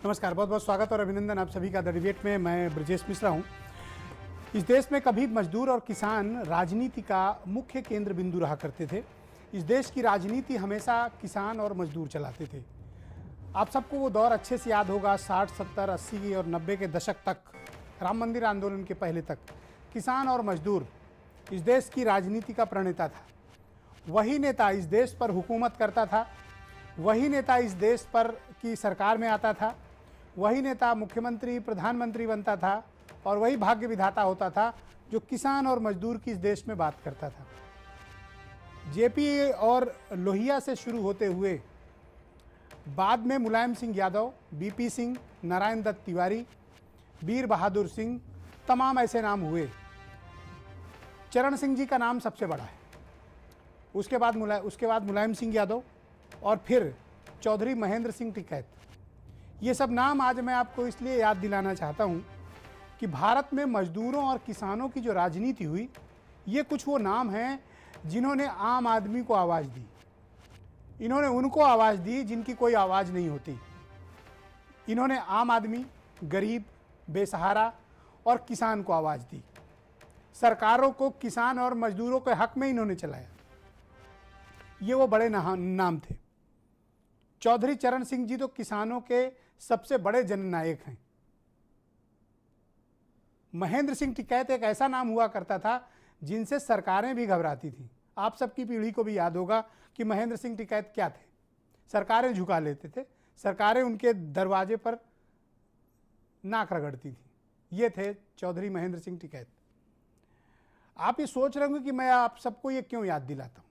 नमस्कार, बहुत बहुत स्वागत और अभिनंदन आप सभी का द डिबेट में। मैं ब्रजेश मिश्रा हूं। इस देश में कभी मजदूर और किसान राजनीति का मुख्य केंद्र बिंदु रहा करते थे। इस देश की राजनीति हमेशा किसान और मजदूर चलाते थे। आप सबको वो दौर अच्छे से याद होगा, 60, 70, 80 और 90 के दशक तक, राम मंदिर आंदोलन के पहले तक किसान और मजदूर इस देश की राजनीति का प्रणेता था। वही नेता इस देश पर हुकूमत करता था, वही नेता इस देश पर की सरकार में आता था, वही नेता मुख्यमंत्री प्रधानमंत्री बनता था और वही भाग्य विधाता होता था जो किसान और मजदूर की इस देश में बात करता था। जेपी और लोहिया से शुरू होते हुए बाद में मुलायम सिंह यादव, बीपी सिंह, नारायण दत्त तिवारी, वीर बहादुर सिंह, तमाम ऐसे नाम हुए। चरण सिंह जी का नाम सबसे बड़ा है, उसके बाद मुलायम सिंह यादव और फिर चौधरी महेंद्र सिंह टिकैत। ये सब नाम आज मैं आपको इसलिए याद दिलाना चाहता हूँ कि भारत में मजदूरों और किसानों की जो राजनीति हुई, ये कुछ वो नाम हैं जिन्होंने आम आदमी को आवाज़ दी। इन्होंने उनको आवाज़ दी जिनकी कोई आवाज़ नहीं होती। इन्होंने आम आदमी, गरीब, बेसहारा और किसान को आवाज़ दी। सरकारों को किसान और मजदूरों के हक में इन्होंने चलाया। ये वो बड़े नाम थे। चौधरी चरण सिंह जी तो किसानों के सबसे बड़े जननायक हैं। महेंद्र सिंह टिकैत एक ऐसा नाम हुआ करता था जिनसे सरकारें भी घबराती थीं। आप सबकी पीढ़ी को भी याद होगा कि महेंद्र सिंह टिकैत क्या थे। सरकारें झुका लेते थे, सरकारें उनके दरवाजे पर नाक रगड़ती थी। ये थे चौधरी महेंद्र सिंह टिकैत। आप ये सोच रहे होंगे कि मैं आप सबको ये क्यों याद दिलाता हूँ।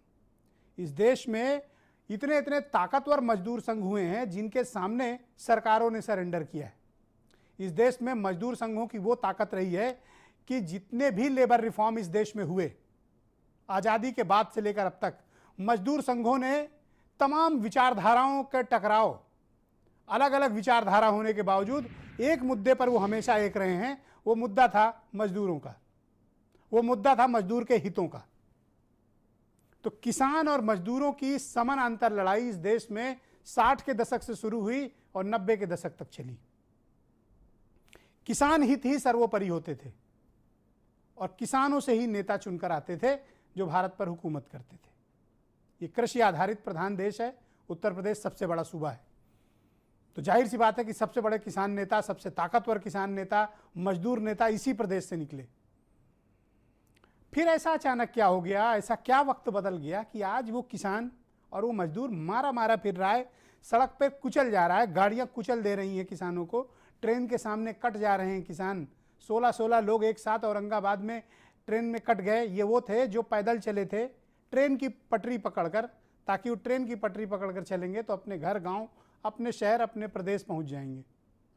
इस देश में इतने इतने ताकतवर मजदूर संघ हुए हैं जिनके सामने सरकारों ने सरेंडर किया है। इस देश में मजदूर संघों की वो ताकत रही है कि जितने भी लेबर रिफॉर्म इस देश में हुए, आज़ादी के बाद से लेकर अब तक, मजदूर संघों ने तमाम विचारधाराओं के टकराव, अलग अलग विचारधारा होने के बावजूद एक मुद्दे पर वो हमेशा एक रहे हैं। वो मुद्दा था मजदूरों का, वो मुद्दा था मजदूर के हितों का। तो किसान और मजदूरों की समानांतर लड़ाई इस देश में 60 के दशक से शुरू हुई और 90 के दशक तक चली। किसान हित ही सर्वोपरि होते थे और किसानों से ही नेता चुनकर आते थे जो भारत पर हुकूमत करते थे। ये कृषि आधारित प्रधान देश है। उत्तर प्रदेश सबसे बड़ा सूबा है, तो जाहिर सी बात है कि सबसे बड़े किसान नेता, सबसे ताकतवर किसान नेता, मजदूर नेता इसी प्रदेश से निकले। फिर ऐसा अचानक क्या हो गया, ऐसा क्या वक्त बदल गया कि आज वो किसान और वो मजदूर मारा मारा फिर रहा है, सड़क पे कुचल जा रहा है, गाड़ियां कुचल दे रही हैं किसानों को, ट्रेन के सामने कट जा रहे हैं किसान। 16-16 लोग एक साथ औरंगाबाद में ट्रेन में कट गए। ये वो थे जो पैदल चले थे ट्रेन की पटरी पकड़कर, ताकि वो ट्रेन की पटरी पकड़कर चलेंगे तो अपने घर, गाँव, अपने शहर, अपने प्रदेश पहुँच जाएंगे।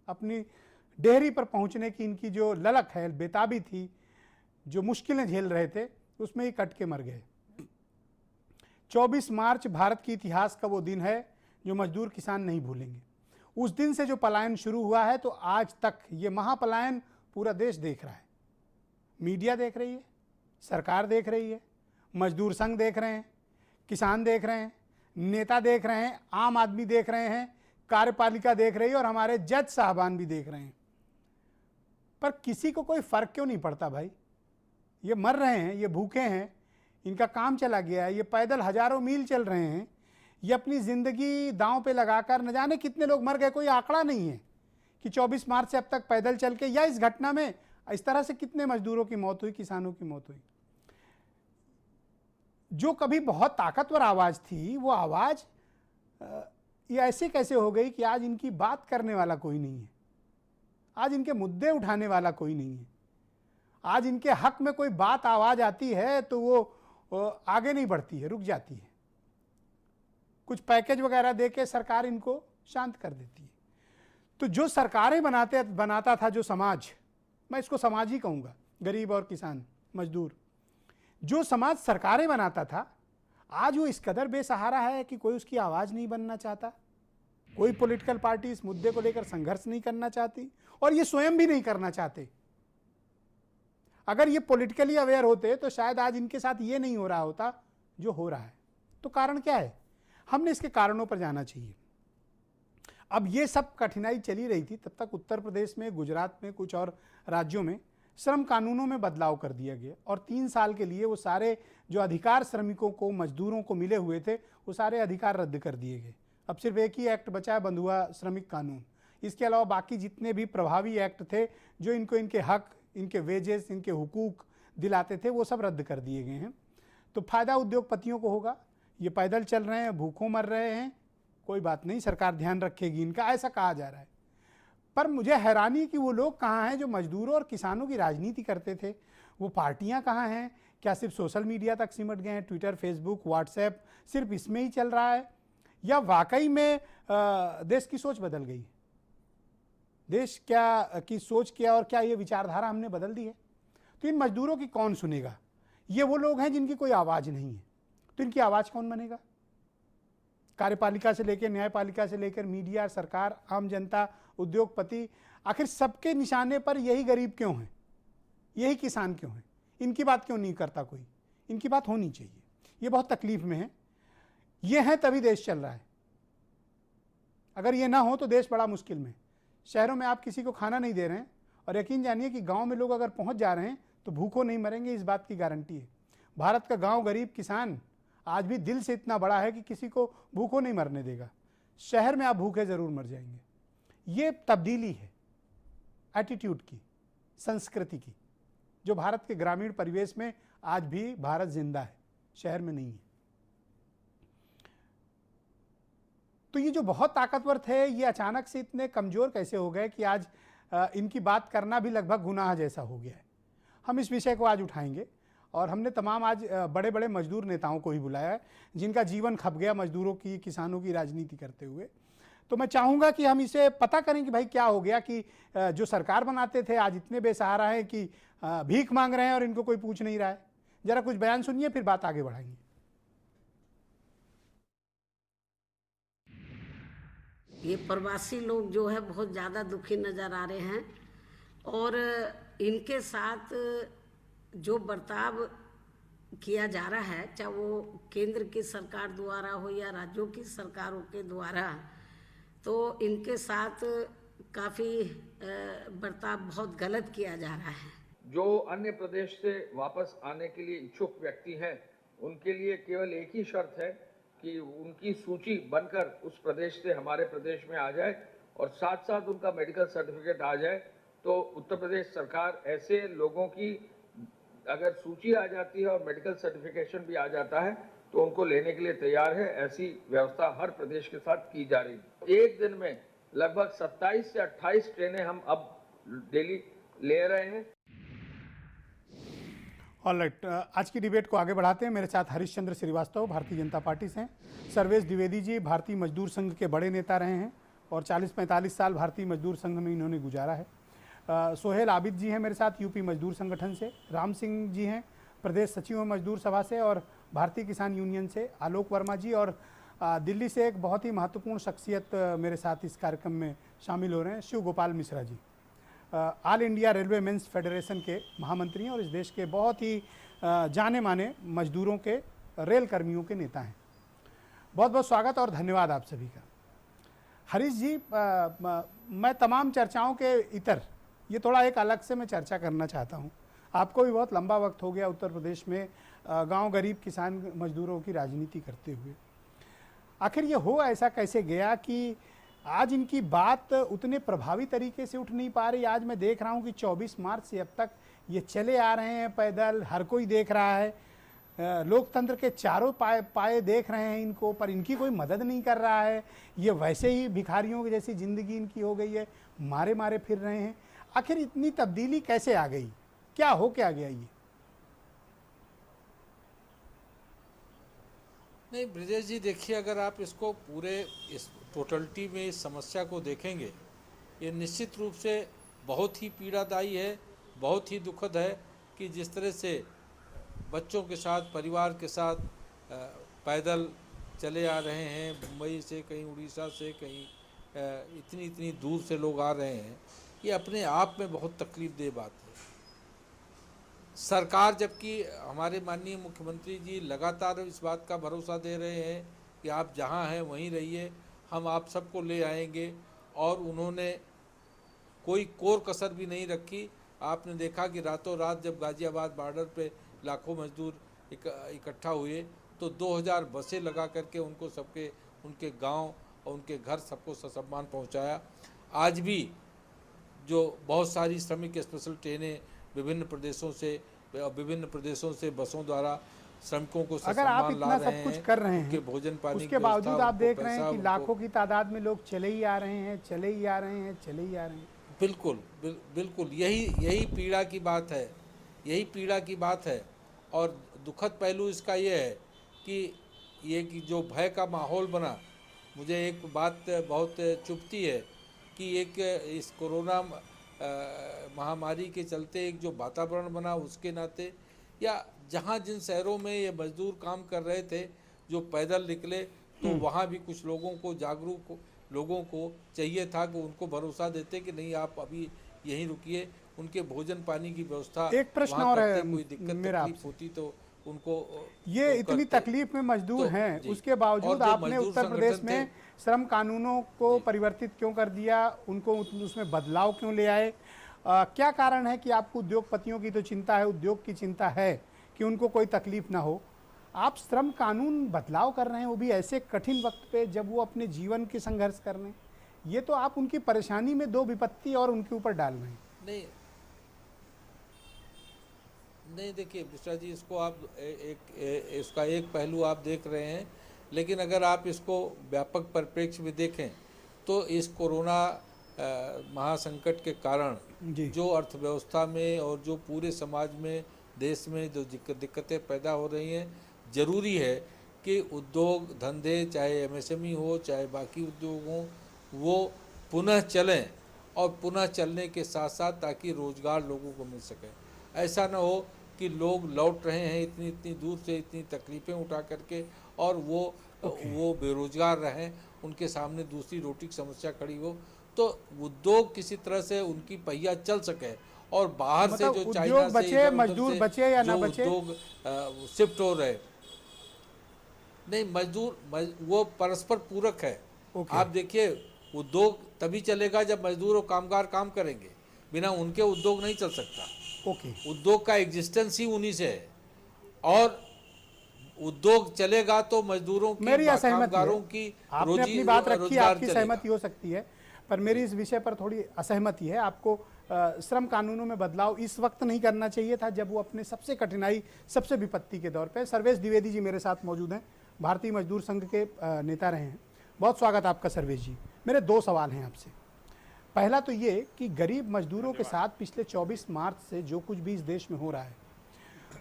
अपनी डेहरी पर पहुँचने की इनकी जो ललक है, बेताबी थी, जो मुश्किलें झेल रहे थे, उसमें ही कट के मर गए। 24 मार्च भारत के इतिहास का वो दिन है जो मजदूर किसान नहीं भूलेंगे। उस दिन से जो पलायन शुरू हुआ है, तो आज तक ये महापलायन पूरा देश देख रहा है। मीडिया देख रही है, सरकार देख रही है, मजदूर संघ देख रहे हैं, किसान देख रहे हैं, नेता देख रहे हैं, आम आदमी देख रहे हैं, कार्यपालिका देख रही है और हमारे जज साहबान भी देख रहे हैं। पर किसी को कोई फर्क क्यों नहीं पड़ता भाई? ये मर रहे हैं, ये भूखे हैं, इनका काम चला गया है, ये पैदल हजारों मील चल रहे हैं, ये अपनी ज़िंदगी दांव पे लगाकर न जाने कितने लोग मर गए। कोई आंकड़ा नहीं है कि 24 मार्च से अब तक पैदल चल के या इस घटना में इस तरह से कितने मजदूरों की मौत हुई, किसानों की मौत हुई। जो कभी बहुत ताकतवर आवाज़ थी, वो आवाज़ ये ऐसे कैसे हो गई कि आज इनकी बात करने वाला कोई नहीं है, आज इनके मुद्दे उठाने वाला कोई नहीं है। आज इनके हक में कोई बात आवाज आती है तो वो आगे नहीं बढ़ती है, रुक जाती है। कुछ पैकेज वगैरह देके सरकार इनको शांत कर देती है। तो जो सरकारें बनाता था जो समाज, मैं इसको समाज ही कहूँगा, गरीब और किसान, मजदूर, जो समाज सरकारें बनाता था, आज वो इस कदर बेसहारा है कि कोई उसकी आवाज़ नहीं बनना चाहता। कोई पॉलिटिकल पार्टी इस मुद्दे को लेकर संघर्ष नहीं करना चाहती और ये स्वयं भी नहीं करना चाहते। अगर ये पॉलिटिकली अवेयर होते तो शायद आज इनके साथ ये नहीं हो रहा होता जो हो रहा है। तो कारण क्या है? हमने इसके कारणों पर जाना चाहिए। अब ये सब कठिनाई चली रही थी, तब तक उत्तर प्रदेश में, गुजरात में, कुछ और राज्यों में श्रम कानूनों में बदलाव कर दिया गया और 3 साल के लिए वो सारे जो अधिकार श्रमिकों को, मजदूरों को मिले हुए थे, वो सारे अधिकार रद्द कर दिए गए। अब सिर्फ एक ही एक्ट बचा है, बंधुआ श्रमिक कानून। इसके अलावा बाकी जितने भी प्रभावी एक्ट थे जो इनको इनके हक, इनके वेजेस, इनके हुकूक दिलाते थे, वो सब रद्द कर दिए गए हैं। तो फायदा उद्योगपतियों को होगा। ये पैदल चल रहे हैं, भूखों मर रहे हैं, कोई बात नहीं, सरकार ध्यान रखेगी इनका, ऐसा कहा जा रहा है। पर मुझे हैरानी कि वो लोग कहाँ हैं जो मजदूरों और किसानों की राजनीति करते थे? वो पार्टियां कहाँ हैं? क्या सिर्फ सोशल मीडिया तक सिमट गए हैं? ट्विटर, फेसबुक, व्हाट्सएप, सिर्फ इसमें ही चल रहा है, या वाकई में देश की सोच बदल गई है? देश क्या की सोच क्या और क्या ये विचारधारा हमने बदल दी है? तो इन मजदूरों की कौन सुनेगा? ये वो लोग हैं जिनकी कोई आवाज़ नहीं है, तो इनकी आवाज़ कौन बनेगा? कार्यपालिका से लेकर, न्यायपालिका से लेकर, मीडिया, सरकार, आम जनता, उद्योगपति, आखिर सबके निशाने पर यही गरीब क्यों हैं, यही किसान क्यों हैं? इनकी बात क्यों नहीं करता कोई? इनकी बात होनी चाहिए। ये बहुत तकलीफ में है। ये है तभी देश चल रहा है। अगर ये ना हो तो देश बड़ा मुश्किल में। शहरों में आप किसी को खाना नहीं दे रहे हैं, और यकीन जानिए कि गांव में लोग अगर पहुंच जा रहे हैं तो भूखों नहीं मरेंगे, इस बात की गारंटी है। भारत का गांव, गरीब किसान आज भी दिल से इतना बड़ा है कि किसी को भूखों नहीं मरने देगा। शहर में आप भूखे जरूर मर जाएंगे। ये तब्दीली है एटीट्यूड की, संस्कृति की, जो भारत के ग्रामीण परिवेश में आज भी भारत जिंदा है, शहर में नहीं है। तो ये जो बहुत ताकतवर थे, ये अचानक से इतने कमजोर कैसे हो गए कि आज इनकी बात करना भी लगभग गुनाह जैसा हो गया है? हम इस विषय को आज उठाएंगे और हमने तमाम आज बड़े बड़े मजदूर नेताओं को ही बुलाया है जिनका जीवन खप गया मजदूरों की, किसानों की राजनीति करते हुए। तो मैं चाहूँगा कि हम इसे पता करें कि भाई क्या हो गया कि जो सरकार बनाते थे आज इतने बेसहारा हैं कि भीख मांग रहे हैं और इनको कोई पूछ नहीं रहा है। जरा कुछ बयान सुनिए, फिर बात आगे बढ़ाएंगे। ये प्रवासी लोग जो है बहुत ज़्यादा दुखी नज़र आ रहे हैं, और इनके साथ जो बर्ताव किया जा रहा है, चाहे वो केंद्र की सरकार द्वारा हो या राज्यों की सरकारों के द्वारा, तो इनके साथ काफ़ी बर्ताव बहुत गलत किया जा रहा है। जो अन्य प्रदेश से वापस आने के लिए इच्छुक व्यक्ति हैं, उनके लिए केवल एक ही शर्त है कि उनकी सूची बनकर उस प्रदेश से हमारे प्रदेश में आ जाए और साथ साथ उनका मेडिकल सर्टिफिकेट आ जाए। तो उत्तर प्रदेश सरकार ऐसे लोगों की अगर सूची आ जाती है और मेडिकल सर्टिफिकेशन भी आ जाता है तो उनको लेने के लिए तैयार है। ऐसी व्यवस्था हर प्रदेश के साथ की जा रही है। एक दिन में लगभग 27 से 28 ट्रेनें हम अब डेली ले रहे हैं। ऑलराइट, आज की डिबेट को आगे बढ़ाते हैं। मेरे साथ हरीशचंद्र श्रीवास्तव भारतीय जनता पार्टी से हैं, सर्वेश द्विवेदी जी भारतीय मजदूर संघ के बड़े नेता रहे हैं और 40-45 साल भारतीय मजदूर संघ में इन्होंने गुजारा है। सोहेल आबिद जी हैं मेरे साथ यूपी मजदूर संगठन से, राम सिंह जी हैं प्रदेश सचिव मजदूर सभा से और भारतीय किसान यूनियन से, आलोक वर्मा जी, और दिल्ली से एक बहुत ही महत्वपूर्ण शख्सियत मेरे साथ इस कार्यक्रम में शामिल हो रहे हैं, Shiv Gopal Mishra ji, all India railway men's federation के महामंत्री हैं और इस देश के बहुत ही जाने माने मजदूरों के, रेल कर्मियों के नेता हैं। बहुत बहुत स्वागत और धन्यवाद आप सभी का। हरीश जी, मैं तमाम चर्चाओं के इतर ये थोड़ा एक अलग से मैं चर्चा करना चाहता हूँ। आपको भी बहुत लंबा वक्त हो गया उत्तर प्रदेश में गांव गरीब किसान मजदूरों की राजनीति करते हुए। आखिर ये हो ऐसा कैसे गया कि आज इनकी बात उतने प्रभावी तरीके से उठ नहीं पा रही? आज मैं देख रहा हूँ कि 24 मार्च से अब तक ये चले आ रहे हैं पैदल, हर कोई देख रहा है, लोकतंत्र के चारों पाए देख रहे हैं इनको, पर इनकी कोई मदद नहीं कर रहा है। ये वैसे ही भिखारियों की जैसी ज़िंदगी इनकी हो गई है, मारे मारे फिर रहे हैं। आखिर इतनी तब्दीली कैसे आ गई? क्या हो क्या गया ये? नहीं ब्रिजेश जी, देखिए, अगर आप इसको पूरे इस टोटलिटी में इस समस्या को देखेंगे, ये निश्चित रूप से बहुत ही पीड़ादायी है, बहुत ही दुखद है कि जिस तरह से बच्चों के साथ, परिवार के साथ पैदल चले आ रहे हैं, मुंबई से, कहीं उड़ीसा से, कहीं इतनी दूर से लोग आ रहे हैं, ये अपने आप में बहुत तकलीफदेह बात है। सरकार, जबकि हमारे माननीय मुख्यमंत्री जी लगातार इस बात का भरोसा दे रहे हैं कि आप जहां हैं वहीं रहिए, हम आप सबको ले आएंगे। और उन्होंने कोई कोर कसर भी नहीं रखी। आपने देखा कि रातों रात जब गाज़ियाबाद बॉर्डर पे लाखों मजदूर इकट्ठा हुए तो 2000 बसें लगा करके उनको सबके उनके गांव और उनके घर सबको ससम्मान पहुंचाया। आज भी जो बहुत सारी श्रमिक स्पेशल ट्रेनें विभिन्न प्रदेशों से बसों द्वारा श्रमिकों को अगर आप ससम्मान ला इतना रहे सब कुछ हैं, कर रहे उनके हैं, भोजन पानी उसके की बावजूद व्यवस्था, आप उनको देख रहे हैं पैसा, कि उनको- लाखों की तादाद में लोग चले ही आ रहे हैं, चले ही आ रहे हैं, चले ही आ रहे हैं। बिल्कुल यही पीड़ा की बात है, यही पीड़ा की बात है। और दुखद पहलू इसका ये है कि जो भय का माहौल बना, मुझे एक बात बहुत चुभती है कि एक इस कोरोना महामारी के चलते एक जो वातावरण बना उसके नाते, या जहाँ जिन शहरों में ये मजदूर काम कर रहे थे जो पैदल निकले, तो वहाँ भी कुछ लोगों को जागरूक लोगों को चाहिए था कि उनको भरोसा देते कि नहीं आप अभी यहीं रुकिए, उनके भोजन पानी की व्यवस्था एक प्रश्न वहाँ और है करते, कोई दिक्कत मेरा तकलीफ आपसे। होती तो उनको ये तो इतनी करते। तकलीफ में मजदूर तो हैं, जी। उसके बावजूद और जो आपने मजदूर उत्तर प्रदेश संगठन में थे- श्रम कानूनों को परिवर्तित क्यों कर दिया, उनको उसमें बदलाव क्यों ले आए? क्या कारण है कि आपको उद्योगपतियों की तो चिंता है, उद्योग की चिंता है कि उनको कोई तकलीफ ना हो, आप श्रम कानून बदलाव कर रहे हैं, वो भी ऐसे कठिन वक्त पे जब वो अपने जीवन के संघर्ष कर रहे हैं? ये तो आप उनकी परेशानी में दो विपत्ति और उनके ऊपर डाल रहे हैं। नहीं देखिए मिश्रा जी, इसको आप इसका एक पहलू आप देख रहे हैं, लेकिन अगर आप इसको व्यापक परिप्रेक्ष्य में देखें तो इस कोरोना महासंकट के कारण जो अर्थव्यवस्था में और जो पूरे समाज में देश में जो दिक्कतें पैदा हो रही हैं, ज़रूरी है कि उद्योग धंधे चाहे एमएसएमई हो चाहे बाकी उद्योग हों वो पुनः चलें, और पुनः चलने के साथ साथ ताकि रोज़गार लोगों को मिल सके। ऐसा ना हो कि लोग लौट रहे हैं इतनी दूर से इतनी तकलीफ़ें उठा करके और वो बेरोजगार रहें, उनके सामने दूसरी रोटी की समस्या खड़ी हो, तो उद्योग किसी तरह से उनकी पहिया चल सके और बाहर से जो चाइना से बचे, मजदूर बचे या ना बचे, उद्योग शिफ्ट हो रहे नहीं, मजदूर वो परस्पर पूरक है। आप देखिए उद्योग तभी चलेगा जब मजदूर और कामगार काम करेंगे, बिना उनके उद्योग नहीं चल सकता। उद्योग का एग्जिस्टेंस ही उन्हीं से है, और उद्योग चलेगा तो मजदूरों की, कामगारों की आपने अपनी बात रखी, आपकी सहमति हो सकती है, पर मेरी इस विषय पर थोड़ी असहमति है। आपको श्रम कानूनों में बदलाव इस वक्त नहीं करना चाहिए था जब वो अपने सबसे कठिनाई, सबसे विपत्ति के दौर पे। सर्वेश द्विवेदी जी मेरे साथ मौजूद हैं, भारतीय मजदूर संघ के नेता रहे हैं। बहुत स्वागत आपका सर्वेश जी। मेरे दो सवाल हैं आपसे। पहला तो ये कि गरीब मजदूरों के साथ पिछले 24 मार्च से जो कुछ भी इस देश में हो रहा है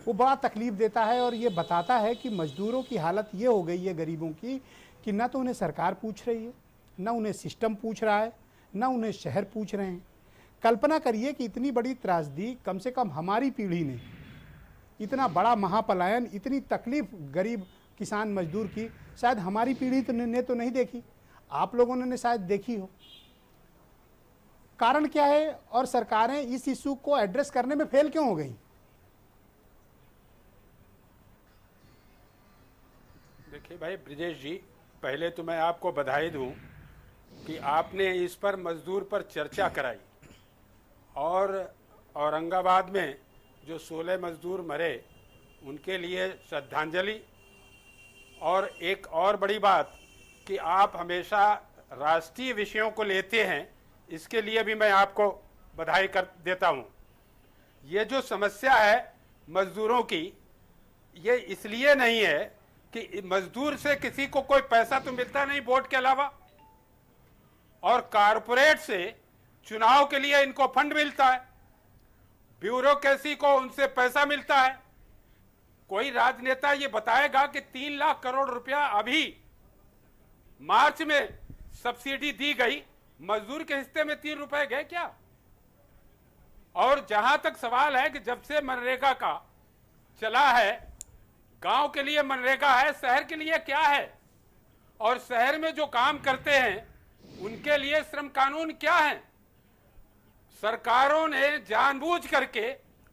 वो बड़ा तकलीफ देता है, और ये बताता है कि मजदूरों की हालत ये हो गई है गरीबों की कि ना तो उन्हें सरकार पूछ रही है, ना उन्हें सिस्टम पूछ रहा है, ना उन्हें शहर पूछ रहे हैं। कल्पना करिए कि इतनी बड़ी त्रासदी कम से कम हमारी पीढ़ी ने, इतना बड़ा महापलायन, इतनी तकलीफ गरीब किसान मजदूर की शायद हमारी पीढ़ी ने तो नहीं देखी, आप लोगों ने शायद देखी हो। कारण क्या है, और सरकारें इस इशू को एड्रेस करने में फेल क्यों हो गई? देखिए भाई ब्रिजेश जी, पहले तो मैं आपको बधाई दूं कि आपने इस पर मजदूर पर चर्चा कराई, और औरंगाबाद में जो 16 मजदूर मरे उनके लिए श्रद्धांजलि। और एक और बड़ी बात कि आप हमेशा राष्ट्रीय विषयों को लेते हैं, इसके लिए भी मैं आपको बधाई कर देता हूं। ये जो समस्या है मजदूरों की, ये इसलिए नहीं है कि मजदूर से किसी को कोई पैसा तो मिलता नहीं वोट के अलावा, और कारपोरेट से चुनाव के लिए इनको फंड मिलता है, ब्यूरोक्रेसी को उनसे पैसा मिलता है। कोई राजनेता ये बताएगा कि 3 लाख करोड़ रुपया अभी मार्च में सब्सिडी दी गई, मजदूर के हिस्से में 3 रुपए गए क्या? और जहां तक सवाल है कि जब से मनरेगा का चला है, गांव के लिए मनरेगा है, शहर के लिए क्या है? और शहर में जो काम करते हैं उनके लिए श्रम कानून क्या है? सरकारों ने जानबूझ करके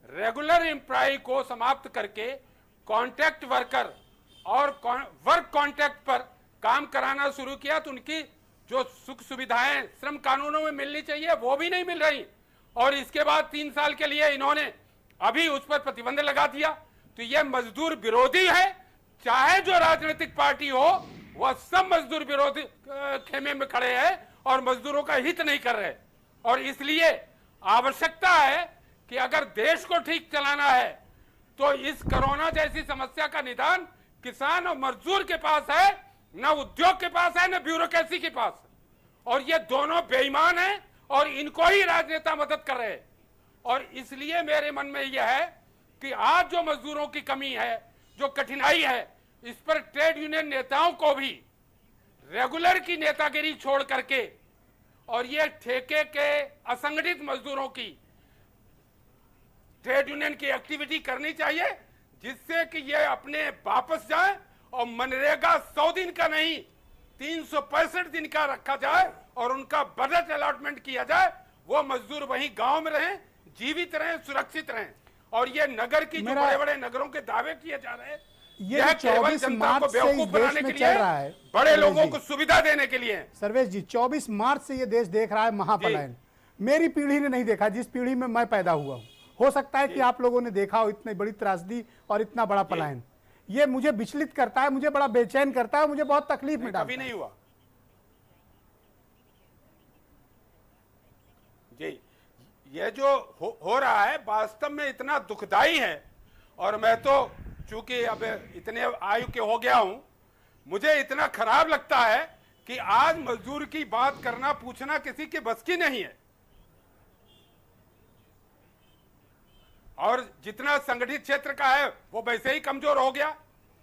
रेगुलर एम्प्लॉय को समाप्त करके कॉन्ट्रैक्ट वर्कर और वर्क कॉन्ट्रैक्ट पर काम कराना शुरू किया, तो उनकी जो सुख सुविधाएं श्रम कानूनों में मिलनी चाहिए वो भी नहीं मिल रही, और इसके बाद 3 साल के लिए इन्होंने अभी उस पर प्रतिबंध लगा दिया। तो ये मजदूर विरोधी है। चाहे जो राजनीतिक पार्टी हो, वह सब मजदूर विरोधी खेमे में खड़े हैं और मजदूरों का हित नहीं कर रहे। और इसलिए आवश्यकता है कि अगर देश को ठीक चलाना है तो इस कोरोना जैसी समस्या का निदान किसान और मजदूर के पास है, न उद्योग के पास है, न ब्यूरोक्रेसी के पास है। और ये दोनों बेईमान हैं और इनको ही राजनेता मदद कर रहे हैं। और इसलिए मेरे मन में यह है कि आज जो मजदूरों की कमी है, जो कठिनाई है, इस पर ट्रेड यूनियन नेताओं को भी रेगुलर की नेतागिरी छोड़ करके और ये ठेके के असंगठित मजदूरों की ट्रेड यूनियन की एक्टिविटी करनी चाहिए, जिससे कि ये अपने वापस जाए और मनरेगा 100 दिन का नहीं 365 दिन का रखा जाए और उनका बजट अलॉटमेंट किया जाए। वो मजदूर वहीं गांव में रहें, जीवित रहें, सुरक्षित रहें। और ये नगर की जो बड़े बड़े नगरों के दावे किए जा रहे हैं, ये 24 मार्च से इस देश में चल रहा है, बड़े लोगों को सुविधा देने के लिए। सर्वेश जी, 24 मार्च से ये देश देख रहा है महापलायन। मेरी पीढ़ी ने नहीं देखा, जिस पीढ़ी में मैं पैदा हुआ हूं। हो सकता है कि आप लोगों ने देखा हो इतनी बड़ी त्रासदी और इतना बड़ा पलायन। ये मुझे विचलित करता है, मुझे बड़ा बेचैन करता है, मुझे बहुत तकलीफ में डालता है। कभी नहीं हुआ जी। ये जो हो रहा है वास्तव में इतना दुखदाई है। और मैं तो चूंकि अब इतने आयु के हो गया हूं, मुझे इतना खराब लगता है कि आज मजदूर की बात करना, पूछना किसी के बस की नहीं है। और जितना संगठित क्षेत्र का है वो वैसे ही कमजोर हो गया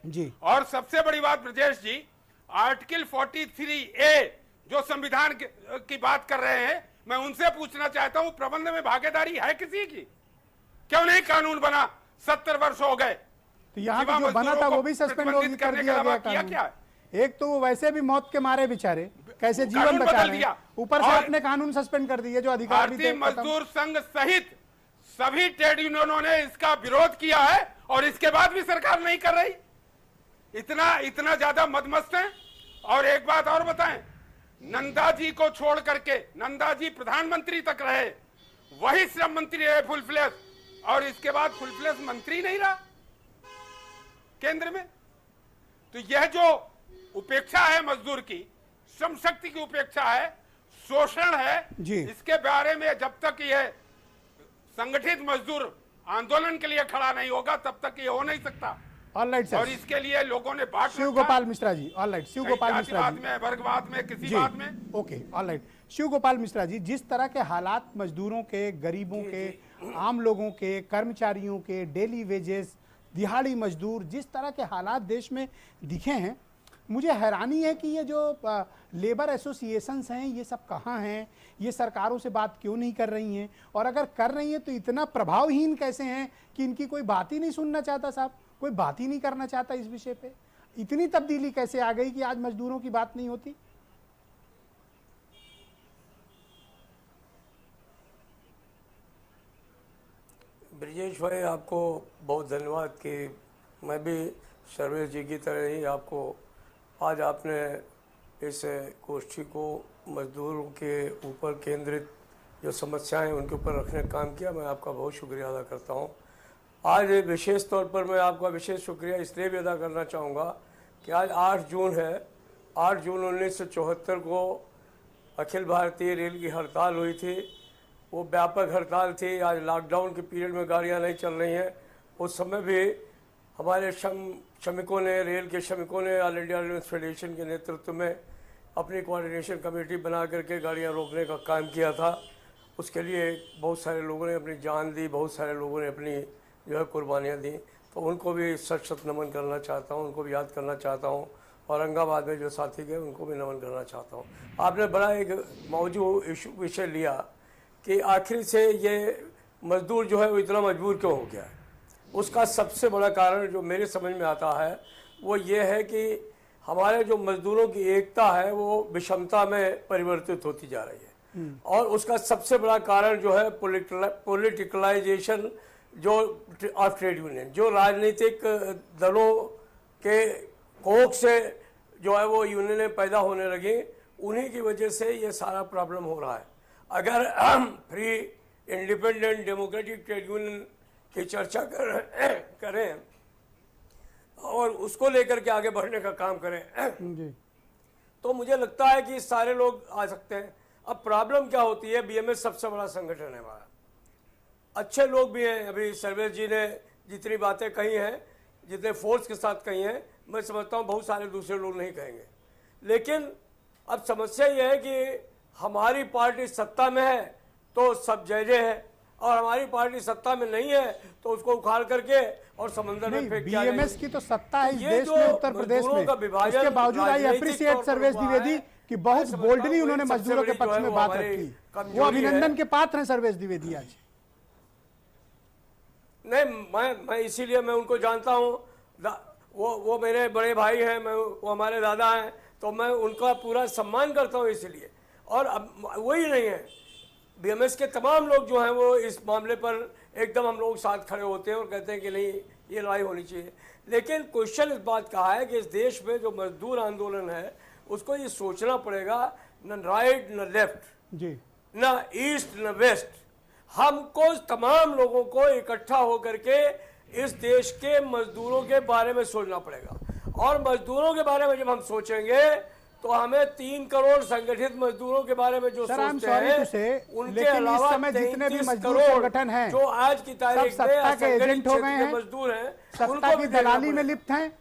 जी। और सबसे बड़ी बात ब्रजेश जी, आर्टिकल 43A जो संविधान की बात कर रहे हैं, मैं उनसे पूछना चाहता हूं, प्रबंध में भागीदारी है किसी की? क्यों नहीं कानून बना? 70 वर्ष हो गए। तो यहाँ पे जो बना था वो भी सस्पेंड कर दिया गया कानून। एक तो वो वैसे भी मौत के मारे बेचारे कैसे जीवन बचा रहे हैं, ऊपर से अपने कानून सस्पेंड कर दिए जो अधिकार भी थे। भारतीय मजदूर संघ सहित सभी ट्रेड यूनियनों ने इसका विरोध किया है और इसके बाद भी सरकार नहीं कर रही। इतना ज्यादा मदमस्त है। और एक बात और बताएं, नंदा जी को छोड़ करके, नंदा जी प्रधानमंत्री तक रहे, वही श्रम मंत्री रहे फुल फ्लैश, और इसके बाद फुल फ्लैश मंत्री नहीं रहा केंद्र में। तो यह जो उपेक्षा है मजदूर की, श्रम शक्ति की उपेक्षा है, शोषण है जी। इसके बारे में जब तक यह संगठित मजदूर आंदोलन के लिए खड़ा नहीं होगा तब तक ये हो नहीं सकता। Alright sir. और इसके लिए लोगों ने बात शिव गोपाल मिश्रा जी, ऑलराइट शिव गोपाल मिश्रा जी, में वर्गवाद में किसी जी, बात में, ओके ऑलराइट शिव गोपाल मिश्रा जी, जिस तरह के हालात मजदूरों के, गरीबों के, आम लोगों के, कर्मचारियों के, डेली वेजेस, दिहाड़ी मजदूर, जिस तरह के हालात देश में दिखे हैं, मुझे हैरानी है कि ये जो लेबर एसोसिएशंस हैं ये सब कहाँ हैं, ये सरकारों से बात क्यों नहीं कर रही हैं, और अगर कर रही हैं तो इतना प्रभावहीन कैसे हैं कि इनकी कोई बात ही नहीं सुनना चाहता साहब, कोई बात ही नहीं करना चाहता इस विषय पे। इतनी तब्दीली कैसे आ गई कि आज मजदूरों की बात नहीं होती? ब्रजेश भाई, आपको बहुत धन्यवाद कि मैं भी सर्वेश जी की तरह ही आपको आज आपने इस गोष्ठी को मजदूरों के ऊपर केंद्रित जो समस्याएं हैं उनके ऊपर रखने का काम किया। मैं आपका बहुत शुक्रिया अदा करता हूं। आज विशेष तौर पर मैं आपका विशेष शुक्रिया इसलिए भी अदा करना चाहूँगा कि आज 8 जून है। 8 जून 1974 को अखिल भारतीय रेल की हड़ताल हुई थी। वो व्यापक हड़ताल थी। आज लॉकडाउन के पीरियड में गाड़ियाँ नहीं चल रही हैं। उस समय भी हमारे श्रमिकों ने, रेल के श्रमिकों ने ऑल इंडिया रेलवे फेडरेशन के नेतृत्व में अपनी कोऑर्डिनेशन कमेटी बना करके गाड़ियाँ रोकने का काम किया था। उसके लिए बहुत सारे लोगों ने अपनी जान दी, बहुत सारे लोगों ने अपनी जो है कुर्बानियाँ दी। तो उनको भी सच सच नमन करना चाहता हूँ, उनको भी याद करना चाहता हूँ। औरंगाबाद में जो साथी गए उनको भी नमन करना चाहता हूँ। आपने बड़ा एक मौजूद विषय लिया कि आखिर से ये मजदूर जो है वो इतना मजबूर क्यों हो गया है। उसका सबसे बड़ा कारण जो मेरे समझ में आता है वो ये है कि हमारे जो मजदूरों की एकता है वो विषमता में परिवर्तित होती जा रही है। और उसका सबसे बड़ा कारण जो है पॉलिटिकलाइजेशन जो ऑफ ट्रेड यूनियन, जो राजनीतिक दलों के कोख से जो है वो यूनियनें पैदा होने लगी, उन्हीं की वजह से ये सारा प्रॉब्लम हो रहा है। अगर हम free independent democratic trade union की चर्चा करें और उसको लेकर के आगे बढ़ने का काम करें जी। तो मुझे लगता है कि सारे लोग आ सकते हैं। अब प्रॉब्लम क्या होती है, बीएमएस सबसे बड़ा संगठन है हमारा, अच्छे लोग भी हैं। अभी सर्वेश जी ने जितनी बातें कही हैं, जितने फोर्स के साथ कही हैं, मैं समझता हूँ बहुत सारे दूसरे लोग नहीं कहेंगे। लेकिन अब समस्या ये है कि हमारी पार्टी सत्ता में है तो सब जय जय है, और हमारी पार्टी सत्ता में नहीं है तो उसको उखाड़ करके और समंदर में फेंक दिया जाएगा। बीएमएस की तो सत्ता है इस ये देश जो में, उत्तर प्रदेश मजदूरों में। का विभाजन उसके बावजूद आई राजनीतिक अप्रिशिएट तौर पर सर्वेश हुआ द्विवेदी है, कि बहुत मैं समझता बोल्डली हूँ उन्होंने सबसे मजदूरों के बड़ी जो पक्ष है में वो बात हमारी रखी। वो कमजोरी अभिनंदन है। के पात्र हैं सर्वेश द्विवेदी आज। नहीं, मैं इसीलिए मैं उनको जानता हूँ, वो मेरे बड़े भाई हैं, वो हमारे दादा हैं, तो मैं उनका पूरा सम्मान करता हूँ इसलिए। और अब वही नहीं है, बीएमएस के तमाम लोग जो हैं वो इस मामले पर एकदम हम लोग साथ खड़े होते हैं और कहते हैं कि नहीं, ये लड़ाई होनी चाहिए। लेकिन क्वेश्चन इस बात का है कि इस देश में जो मजदूर आंदोलन है उसको ये सोचना पड़ेगा, न राइट न लेफ्ट, जी, न ईस्ट न वेस्ट, हमको तमाम लोगों को इकट्ठा होकर के इस देश के मजदूरों के बारे में सोचना पड़ेगा। और मजदूरों के बारे में जब हम सोचेंगे तो हमें 3 करोड़ संगठित मजदूरों के बारे में जो सोचते हैं, उनके अलावा समय जितने भी 33 मजदूर करोड़ संगठन हैं जो आज की तारीख में सत्ता के एजेंट हो गए हैं, मजदूर हैं, सत्ता उनको की भी देखना दलाली में पड़ेगा। लिप्त हैं,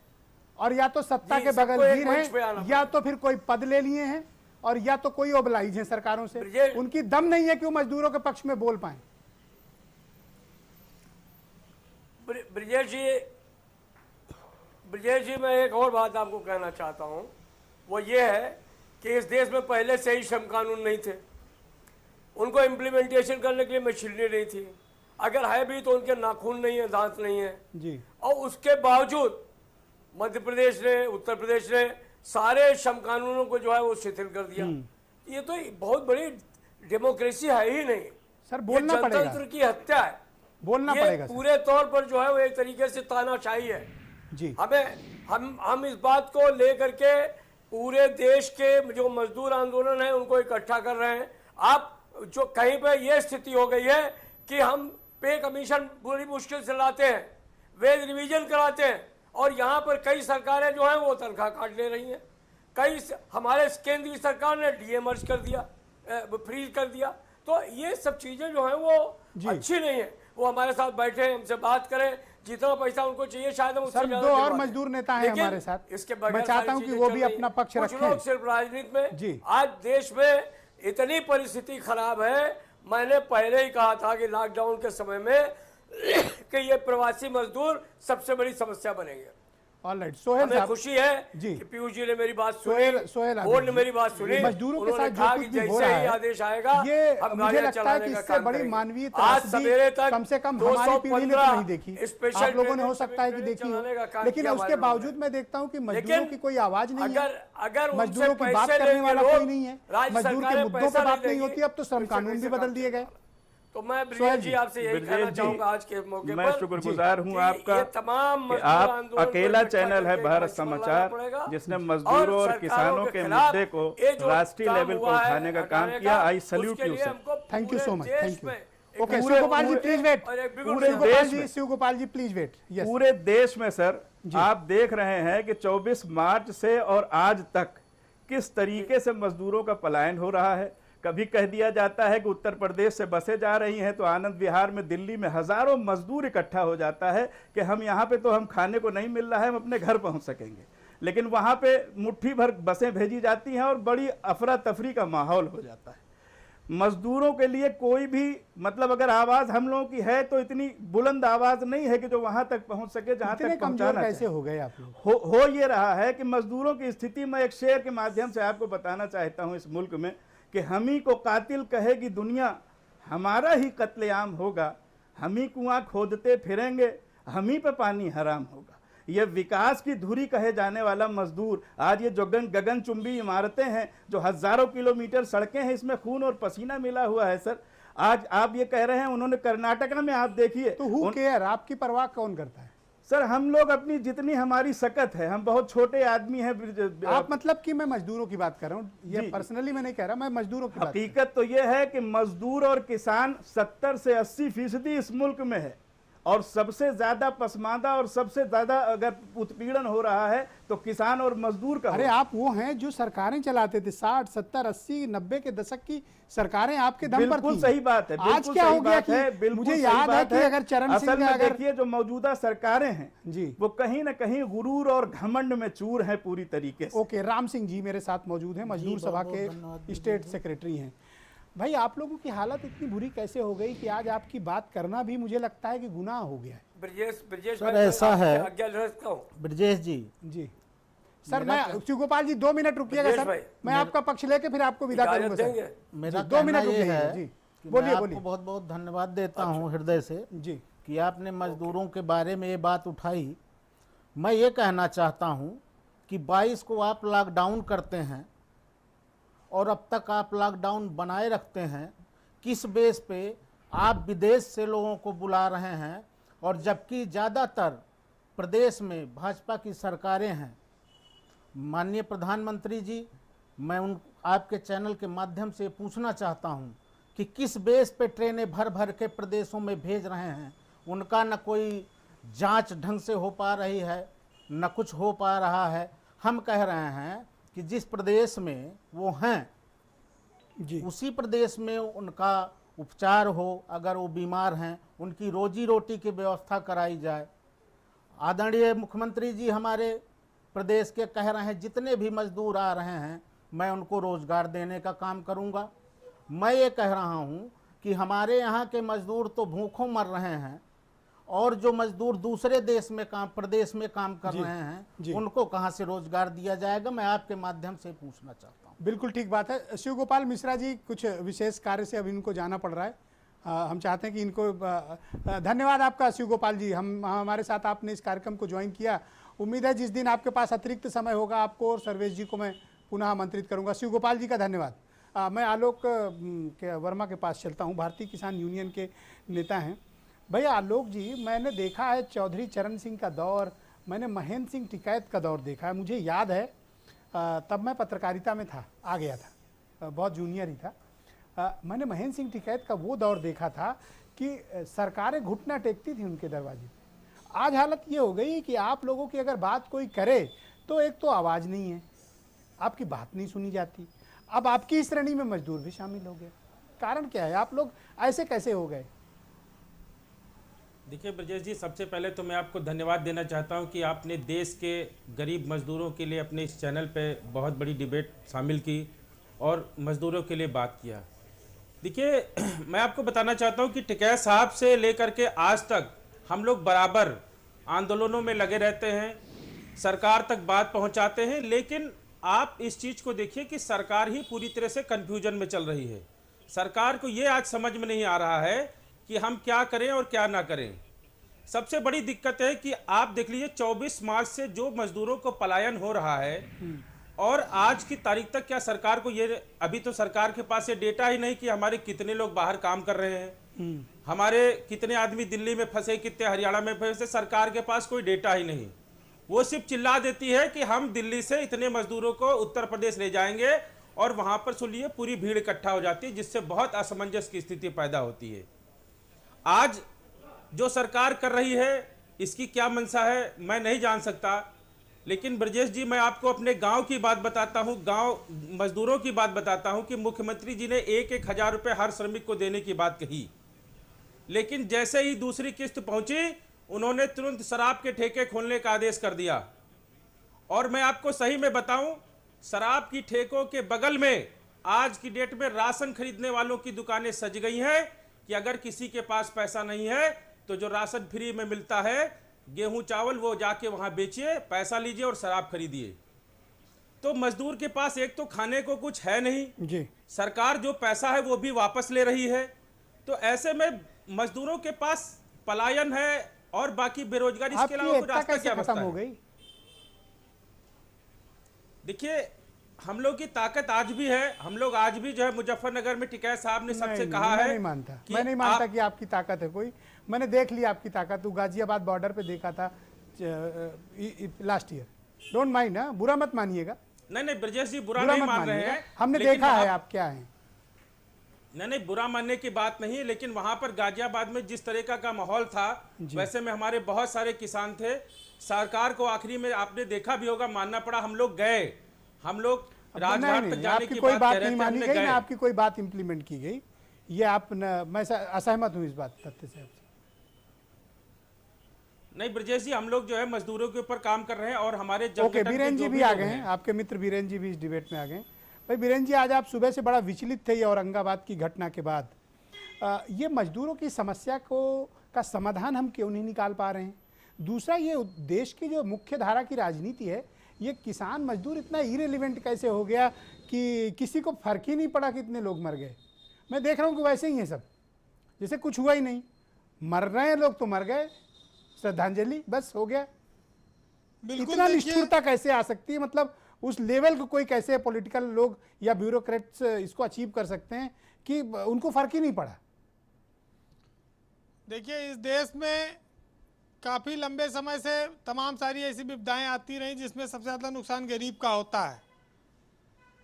और या तो सत्ता जी, के सबको बगलगीर एक मंच पे आना हैं, या तो फिर कोई पद ले लिए हैं, और या तो कोई ओबलाइज हैं सरकारों से। ब्रिजेश- उनकी दम नहीं है कि वो मजदूरों के पक्ष में बोल पाए। ब्रिजेश जी, मैं एक और बात आपको कहना चाहता हूं, वो ये है कि इस देश में पहले से ही श्रम कानून नहीं थे, उनको इम्प्लीमेंटेशन करने के लिए मशीनरी नहीं थी, अगर है भी तो उनके नाखून नहीं है, दांत नहीं है जी। और उसके बावजूद मध्य प्रदेश ने, उत्तर प्रदेश ने सारे श्रम कानूनों को जो है वो शिथिल कर दिया। ये तो बहुत बड़ी डेमोक्रेसी है ही नहीं सर, बोलना ये पड़ेगा, जनतंत्र की हत्या है, बोलना ये पड़ेगा सर। पूरे तौर पर जो है वो एक तरीके से तानाशाही है। जी, हम इस बात को लेकर के पूरे देश के जो मजदूर आंदोलन है उनको इकट्ठा कर रहे हैं। आप जो कहीं पे ये स्थिति हो गई है कि हम पे कमीशन बड़ी मुश्किल से लाते हैं, वेज रिवीजन कराते हैं, और यहाँ पर कई सरकारें जो हैं वो तनख्वाह काट ले रही हैं। हमारे केंद्रीय सरकार ने डीए मर्ज कर दिया, फ्रीज कर दिया। तो ये सब चीजें जो हैं वो अच्छी नहीं है। वो हमारे साथ बैठे, हमसे बात करें, जितना पैसा उनको चाहिए शायद हम उससे सर, ज्यादा 2 और दिलवा दें। मजदूर नेता हैं लेकिन हमारे साथ। इसके बगैर मैं चाहता सारी हूं कि चीजें वो चल भी रही अपना हैं। पक्ष कुछ रखें। लोग सिर्फ राजनीति में, जी। आज देश में इतनी परिस्थिति खराब है, मैंने पहले ही कहा था कि लॉकडाउन के समय में कि ये प्रवासी मजदूर सबसे बड़ी समस्या बनेंगे। ऑलराइट, सोहेल हमें साहब, खुशी है जी। कि पीयूष जी ने मेरी बात सोहेल सुनी, आबिद बोर्ड ने जी, मेरी बात सुनी, मजदूरों के उन्होंने साथ कहा जो कि कुछ भी हो जैसे रहा ही है, आदेश आएगा ये हम मुझे गाड़ियां लगता है चलाने कि का इससे काम बड़ी करेंगे। मानवीय आज त्रासदी सवेरे तक कम से कम हमारी पीढ़ी ने तो नहीं देखी, स्पेशल आप लोगों ने हो ट्रेन सकता है कि देखी हो, चलाने का काम लेकिन किया उसके हमारे बावजूद लोगों ने। मैं देखता हूं कि मजदूरों लेकिन की कोई आवाज नहीं है, अगर उनसे मजदूरों की बात पैसे करने लेंगे वाला लोग, कोई नहीं है, राज्य मजदूर के सरकारें मुद्दों पैसा पर बात नहीं नहीं देंगी, होती। अब तो श्रम इससे कानून भी कैसे बदल काम दिए गए। तो मैं सोहेल ब्रिजेश जी, जी आपसे यही कहना ब्रिजेश जी, चाहूंगा आज के मौके मैं पर शुक्रगुजार हूं कि आपका ये तमाम कि मजदूर आप आंदोलन को अकेला इकट्ठा चैनल है करके भारत मंच पर लाना समाचार पड़ेगा। जिसने मजदूरों और सरकारों किसानों के खिलाफ मुद्दे को ये जो राष्ट्रीय काम लेवल पर हुआ है, उठाने का काम हटाने किया। का, आई सल्यूट उसके यू लिए सर। हमको थैंक यू पूरे सो मच, देश थैंक यू। में ओके, पूरे- शिव गोपाल जी प्लीज वेट, और एक बिल्कुल पूरे शिव गोपाल देश जी, में- Shiv Gopal ji please wait. Yes, पूरे देश में सर आप देख रहे हैं कि 24 मार्च से और आज तक किस तरीके से मजदूरों का पलायन हो रहा है। कभी कह दिया जाता है कि उत्तर प्रदेश से बसें जा रही हैं तो आनंद विहार में, दिल्ली में हजारों मजदूर इकट्ठा हो जाता है कि हम यहाँ पे तो हम खाने को नहीं मिल रहा है, हम अपने घर पहुँच सकेंगे, लेकिन वहाँ पे मुट्ठी भर बसें भेजी जाती हैं और बड़ी अफरा तफरी का माहौल हो जाता है। मजदूरों के लिए कोई भी मतलब अगर आवाज हम लोगों की है तो इतनी बुलंद आवाज नहीं है कि जो वहां तक पहुंच सके जहां इतने तक कमजोर पहुंचाना कैसे चाहिए। हो गए आप लोग? हो ये रहा है कि मजदूरों की स्थिति में एक शेर के माध्यम से आपको बताना चाहता हूं इस मुल्क में कि हम ही को कातिल कहेगी दुनिया, हमारा ही कत्लेआम होगा, हम ही कुआं खोदते फिरेंगे, हम ही पे पानी हराम होगा। ये विकास की धुरी कहे जाने वाला मजदूर आज ये जो गगनचुंबी इमारतें हैं, जो हजारों किलोमीटर सड़कें हैं, इसमें खून और पसीना मिला हुआ है सर। आज आप ये कह रहे हैं उन्होंने कर्नाटका में, आप देखिए तो हु केयर, आपकी परवाह कौन करता है? सर हम लोग अपनी जितनी हमारी सकत है, हम बहुत छोटे आदमी हैं। आप मतलब कि मैं मजदूरों की बात कर रहा हूँ, ये पर्सनली मैं नहीं कह रहा, मैं मजदूरों की बात। हकीकत तो ये है कि मजदूर और किसान 70 से 80% इस मुल्क में है, और सबसे ज्यादा पसमानदा और सबसे ज्यादा अगर उत्पीड़न हो रहा है तो किसान और मजदूर का। अरे आप वो हैं जो सरकारें चलाते थे, 60, 70, 80, 90 के दशक की सरकारें आपके दम पर थी। बिल्कुल सही बात है। आज क्या हो गया कि मुझे याद है कि अगर चरण सिंह में देखिए जो मौजूदा सरकारें हैं जी, वो कहीं ना कहीं गुरूर और घमंड में चूर है पूरी तरीके से। ओके, राम सिंह जी मेरे साथ मौजूद हैं, मजदूर सभा के स्टेट सेक्रेटरी हैं। भाई आप लोगों की हालत इतनी बुरी कैसे हो गई कि आज आपकी बात करना भी मुझे लगता है कि गुनाह हो गया है। ब्रजेश सर ऐसा है आज्ञा ले सकता हूं? ब्रजेश जी, जी सर, मैं शिवगोपाल जी 2 मिनट रुकिएगा सर, मैं आपका पक्ष लेके फिर आपको विदा करूंगा सर। मेरा 2 मिनट ये रुकिए है जी, कि बोलिए मैं बोलिए। आपको बहुत बहुत धन्यवाद देता हूं हृदय से जी कि आपने मजदूरों के बारे में ये बात उठाई। मैं ये कहना चाहता हूं कि 22 को आप लॉकडाउन करते हैं और अब तक आप लॉकडाउन बनाए रखते हैं, किस बेस पे आप विदेश से लोगों को बुला रहे हैं, और जबकि ज़्यादातर प्रदेश में भाजपा की सरकारें हैं। माननीय प्रधानमंत्री जी, मैं उन आपके चैनल के माध्यम से पूछना चाहता हूं कि किस बेस पे ट्रेनें भर भर के प्रदेशों में भेज रहे हैं। उनका न कोई जांच ढंग से हो पा रही है, न कुछ हो पा रहा है। हम कह रहे हैं कि जिस प्रदेश में वो हैं जी, उसी प्रदेश में उनका उपचार हो, अगर वो बीमार हैं उनकी रोजी रोटी की व्यवस्था कराई जाए। आदरणीय मुख्यमंत्री जी हमारे प्रदेश के कह रहे हैं जितने भी मजदूर आ रहे हैं मैं उनको रोज़गार देने का काम करूंगा। मैं ये कह रहा हूं कि हमारे यहाँ के मजदूर तो भूखों मर रहे हैं, और जो मजदूर दूसरे देश में प्रदेश में काम कर रहे हैं उनको कहाँ से रोजगार दिया जाएगा, मैं आपके माध्यम से पूछना चाहता हूँ। बिल्कुल ठीक बात है। शिवगोपाल मिश्रा जी, कुछ विशेष कार्य से अब इनको जाना पड़ रहा है, हम चाहते हैं कि इनको धन्यवाद आपका शिवगोपाल जी, हमारे साथ आपने इस कार्यक्रम को ज्वाइन किया। उम्मीद है जिस दिन आपके पास अतिरिक्त समय होगा आपको और सर्वेश जी को मैं पुनः आमंत्रित करूंगा। शिवगोपाल जी का धन्यवाद। मैं आलोक वर्मा के पास चलता हूं, भारतीय किसान यूनियन के नेता हैं। भैया आलोक जी, मैंने देखा है चौधरी चरण सिंह का दौर, मैंने महेंद्र सिंह टिकैत का दौर देखा है। मुझे याद है तब मैं पत्रकारिता में था, आ गया था, बहुत जूनियर ही था। मैंने महेंद्र सिंह टिकैत का वो दौर देखा था कि सरकारें घुटना टेकती थी उनके दरवाजे पे। आज हालत ये हो गई कि आप लोगों की अगर बात कोई करे तो एक तो आवाज़ नहीं है, आपकी बात नहीं सुनी जाती। अब आपकी श्रेणी में मजदूर भी शामिल हो गए, कारण क्या है? आप लोग ऐसे कैसे हो गए? देखिए ब्रजेश जी, सबसे पहले तो मैं आपको धन्यवाद देना चाहता हूं कि आपने देश के गरीब मजदूरों के लिए अपने इस चैनल पे बहुत बड़ी डिबेट शामिल की और मजदूरों के लिए बात किया। देखिए मैं आपको बताना चाहता हूं कि टिकैत साहब से लेकर के आज तक हम लोग बराबर आंदोलनों में लगे रहते हैं, सरकार तक बात पहुंचाते हैं, लेकिन आप इस चीज़ को देखिए कि सरकार ही पूरी तरह से कन्फ्यूजन में चल रही है। सरकार को ये आज समझ में नहीं आ रहा है कि हम क्या करें और क्या ना करें। सबसे बड़ी दिक्कत है कि आप देख लीजिए 24 मार्च से जो मजदूरों को पलायन हो रहा है और आज की तारीख तक क्या सरकार को ये, अभी तो सरकार के पास ये डेटा ही नहीं कि हमारे कितने लोग बाहर काम कर रहे हैं, हमारे कितने आदमी दिल्ली में फंसे, कितने हरियाणा में फंसे, सरकार के पास कोई डेटा ही नहीं। वो सिर्फ चिल्ला देती है कि हम दिल्ली से इतने मजदूरों को उत्तर प्रदेश ले जाएंगे और वहां पर सुनिए पूरी भीड़ इकट्ठा हो जाती है, जिससे बहुत असमंजस की स्थिति पैदा होती है। आज जो सरकार कर रही है इसकी क्या मंशा है मैं नहीं जान सकता, लेकिन ब्रजेश जी मैं आपको अपने गांव की बात बताता हूं, गांव मजदूरों की बात बताता हूं कि मुख्यमंत्री जी ने 1-1 हज़ार रुपये हर श्रमिक को देने की बात कही, लेकिन जैसे ही दूसरी किस्त पहुंची उन्होंने तुरंत शराब के ठेके खोलने का आदेश कर दिया। और मैं आपको सही में बताऊं, शराब की ठेकों के बगल में आज की डेट में राशन खरीदने वालों की दुकानें सज गई हैं कि अगर किसी के पास पैसा नहीं है तो जो राशन फ्री में मिलता है गेहूं चावल वो जाके वहां बेचिए, पैसा लीजिए और शराब खरीदिए। तो मजदूर के पास एक तो खाने को कुछ है नहीं जी, सरकार जो पैसा है वो भी वापस ले रही है, तो ऐसे में मजदूरों के पास पलायन है और बाकी बेरोजगारी, इसके अलावा कुछ रास्ता क्या बचता हो है? गई? देखिए हम लोग की ताकत आज भी है, हम लोग आज भी जो है मुजफ्फरनगर में टिकैत साहब ने सबसे कहा है, मैं नहीं मानता कि आपकी ताकत है कोई। मैंने देख लिया आपकी ताकत, गाजियाबाद बॉर्डर पे देखा था, लास्ट ईयर। डोंट माइंड, बुरा मत मानिएगा, नहीं नहीं ब्रजेश जी बुरा बुरा नहीं मत मान रहे मानिएगा, हैं, हमने लेकिन देखा है वहाँ- आप क्या हैं। नहीं नहीं बुरा मानने की बात नहीं है, लेकिन वहां पर गाजियाबाद में जिस तरीका का माहौल था, वैसे में हमारे बहुत सारे किसान थे। सरकार को आखिरी में आपने देखा भी होगा, मानना पड़ा, हम लोग गए, हम लोग राजघाट तक जाने आपकी की कोई बात बात कह रहे नहीं थे, मानी हमने गई गए। ना आपकी कोई बात इंप्लीमेंट की गई, ये आप मैं असहमत हूँ इस बात तथ्य से। नहीं ब्रजेश जी, हम लोग जो है मजदूरों के ऊपर काम कर रहे हैं और हमारे ओके, जंगल के बीरेन जी जो भी आ लोग गए हैं, आपके मित्र बीरेन जी भी इस डिबेट में आ गए। भाई बीरेन जी, आज आप सुबह से बड़ा विचलित थे ये औरंगाबाद की घटना के बाद। ये मजदूरों की समस्या का समाधान हम क्यों नहीं निकाल पा रहे हैं? दूसरा, ये देश की जो मुख्य धारा की राजनीति है, ये किसान मजदूर इतना इरेलीवेंट कैसे हो गया कि किसी को फर्क ही नहीं पड़ा कितने लोग मर गए। मैं देख रहा हूँ कि वैसे ही है सब, जैसे कुछ हुआ ही नहीं, मर रहे हैं लोग तो मर गए, श्रद्धांजलि बस हो गया। इतना निष्ठुरता कैसे आ सकती है? मतलब उस लेवल को कोई कैसे पॉलिटिकल लोग या ब्यूरोक्रेट्स इसको अचीव कर सकते हैं कि उनको फर्क ही नहीं पड़ा? देखिए, इस देश में काफ़ी लंबे समय से तमाम सारी ऐसी विपदाएं आती रहीं जिसमें सबसे ज़्यादा नुकसान गरीब का होता है।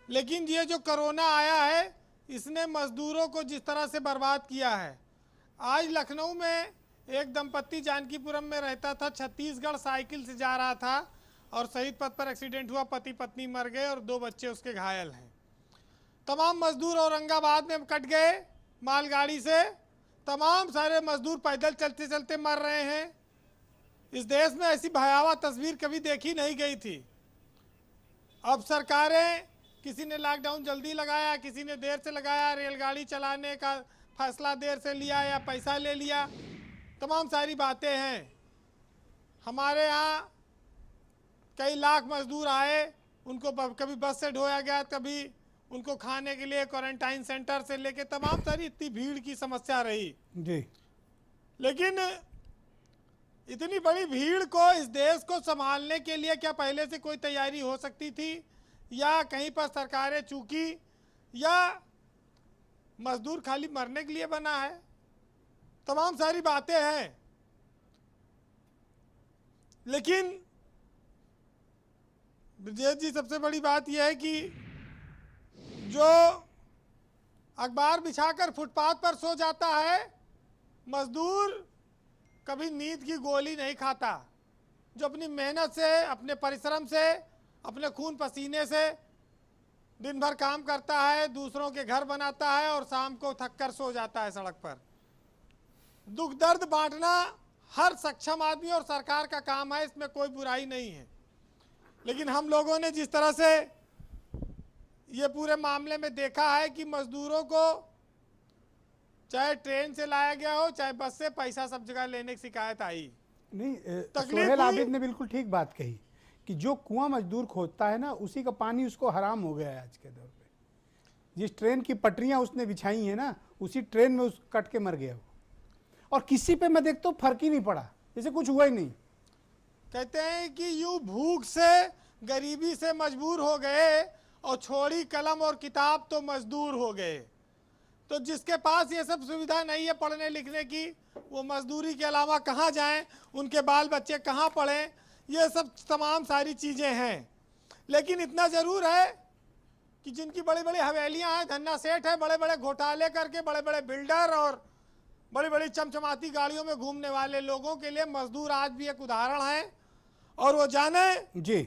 लेकिन ये जो कोरोना आया है, इसने मजदूरों को जिस तरह से बर्बाद किया है। आज लखनऊ में एक दंपत्ति जानकीपुरम में रहता था, छत्तीसगढ़ साइकिल से जा रहा था और शहीद पथ पर एक्सीडेंट हुआ, पति पत्नी मर गए और 2 बच्चे उसके घायल हैं। तमाम मजदूर औरंगाबाद में कट गए मालगाड़ी से, तमाम सारे मजदूर पैदल चलते चलते मर रहे हैं। इस देश में ऐसी भयावह तस्वीर कभी देखी नहीं गई थी। अब सरकारें, किसी ने लॉकडाउन जल्दी लगाया, किसी ने देर से लगाया, रेलगाड़ी चलाने का फैसला देर से लिया या पैसा ले लिया, तमाम सारी बातें हैं। हमारे यहाँ कई लाख मजदूर आए, उनको कभी बस से ढोया गया, कभी उनको खाने के लिए क्वारंटाइन सेंटर से लेके तमाम सारी इतनी भीड़ की समस्या रही जी। लेकिन इतनी बड़ी भीड़ को, इस देश को संभालने के लिए क्या पहले से कोई तैयारी हो सकती थी, या कहीं पर सरकारें चूकी, या मजदूर खाली मरने के लिए बना है? तमाम सारी बातें हैं। लेकिन ब्रजेश जी, सबसे बड़ी बात यह है कि जो अखबार बिछाकर फुटपाथ पर सो जाता है, मजदूर कभी नींद की गोली नहीं खाता। जो अपनी मेहनत से, अपने परिश्रम से, अपने खून पसीने से दिन भर काम करता है, दूसरों के घर बनाता है और शाम को थक कर सो जाता है सड़क पर। दुख दर्द बांटना हर सक्षम आदमी और सरकार का काम है, इसमें कोई बुराई नहीं है। लेकिन हम लोगों ने जिस तरह से ये पूरे मामले में देखा है कि मजदूरों को चाहे ट्रेन से लाया गया हो, चाहे बस से, पैसा सब जगह लेने की शिकायत आई। नहीं, तकलीफ सोहेल हुई। आबिद ने बिल्कुल ठीक बात कही कि जो कुआं मजदूर खोदता है ना, उसी का पानी उसको हराम हो गया है आज के दौर पे। जिस ट्रेन की पटरियां उसने बिछाई हैं ना, उसी ट्रेन में उस कट के मर गया वो, और किसी पे मैं देखता हूँ फर्क ही नहीं पड़ा, जैसे कुछ हुआ ही नहीं। कहते हैं कि यूं भूख से, गरीबी से मजबूर हो गए और छोड़ी कलम और किताब तो मजदूर हो गए। तो जिसके पास ये सब सुविधा नहीं है पढ़ने लिखने की, वो मजदूरी के अलावा कहाँ जाएं, उनके बाल बच्चे कहाँ पढ़ें, ये सब तमाम सारी चीज़ें हैं। लेकिन इतना ज़रूर है कि जिनकी बड़ी बड़ी हवेलियाँ हैं, धन्ना सेठ है, बड़े बड़े घोटाले करके बड़े बड़े बिल्डर और बड़ी बड़ी चमचमाती गाड़ियों में घूमने वाले लोगों के लिए मजदूर आज भी एक उदाहरण है। और वो जाने जी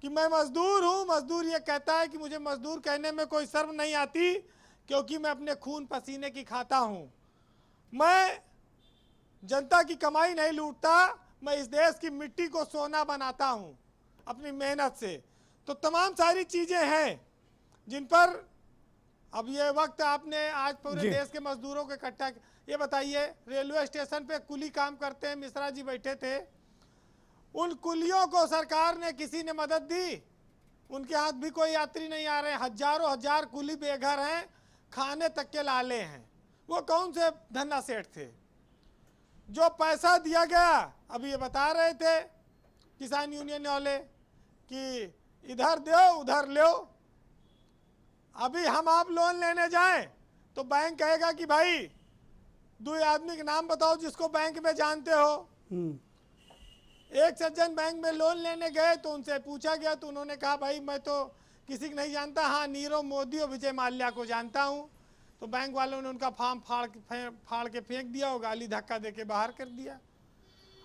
कि मैं मजदूर हूँ, मजदूर ये कहता है कि मुझे मजदूर कहने में कोई शर्म नहीं आती, क्योंकि मैं अपने खून पसीने की खाता हूँ। मैं जनता की कमाई नहीं लूटता, मैं इस देश की मिट्टी को सोना बनाता हूँ अपनी मेहनत से। तो तमाम सारी चीज़ें हैं जिन पर अब ये वक्त आपने आज पूरे देश के मजदूरों को इकट्ठा। ये बताइए, रेलवे स्टेशन पे कुली काम करते हैं, मिश्रा जी बैठे थे, उन कुलियों को सरकार ने, किसी ने मदद दी? उनके हाथ भी कोई यात्री नहीं आ रहे हैं। हजारों हजार कुली बेघर हैं, खाने तक के लाले हैं। वो कौन से धन्ना सेठ थे? जो पैसा दिया गया, अभी ये बता रहे थे किसान यूनियन वाले कि इधर दो उधर लो। अभी हम आप लोन लेने जाएं तो बैंक कहेगा कि भाई 2 आदमी के नाम बताओ जिसको बैंक में जानते हो। एक सज्जन बैंक में लोन लेने गए तो उनसे पूछा गया तो उन्होंने कहा भाई मैं तो किसी को नहीं जानता, हाँ नीरव मोदी और विजय माल्या को जानता हूँ। तो बैंक वालों ने उनका फॉर्म फाड़ के फेंक दिया और गाली धक्का दे के बाहर कर दिया।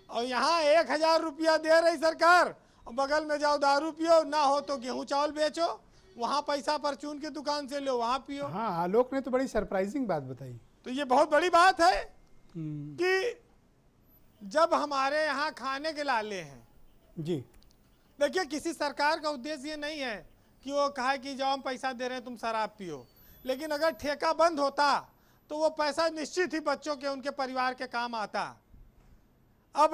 और यहाँ 1000 रुपया दे रही सरकार और बगल में जाओ दारू पियो, ना हो तो गेहूं चावल बेचो, वहाँ पैसा परचून की दुकान से लो वहाँ पियो। हाँ, आलोक ने तो बड़ी सरप्राइजिंग बात बताई। तो ये बहुत बड़ी बात है कि जब हमारे यहाँ खाने के लाले हैं जी, देखिए किसी सरकार का उद्देश्य ये नहीं है कि वो कहे कि जाओ हम पैसा दे रहे हैं तुम शराब पियो, लेकिन अगर ठेका बंद होता तो वो पैसा निश्चित ही बच्चों के उनके परिवार के काम आता। अब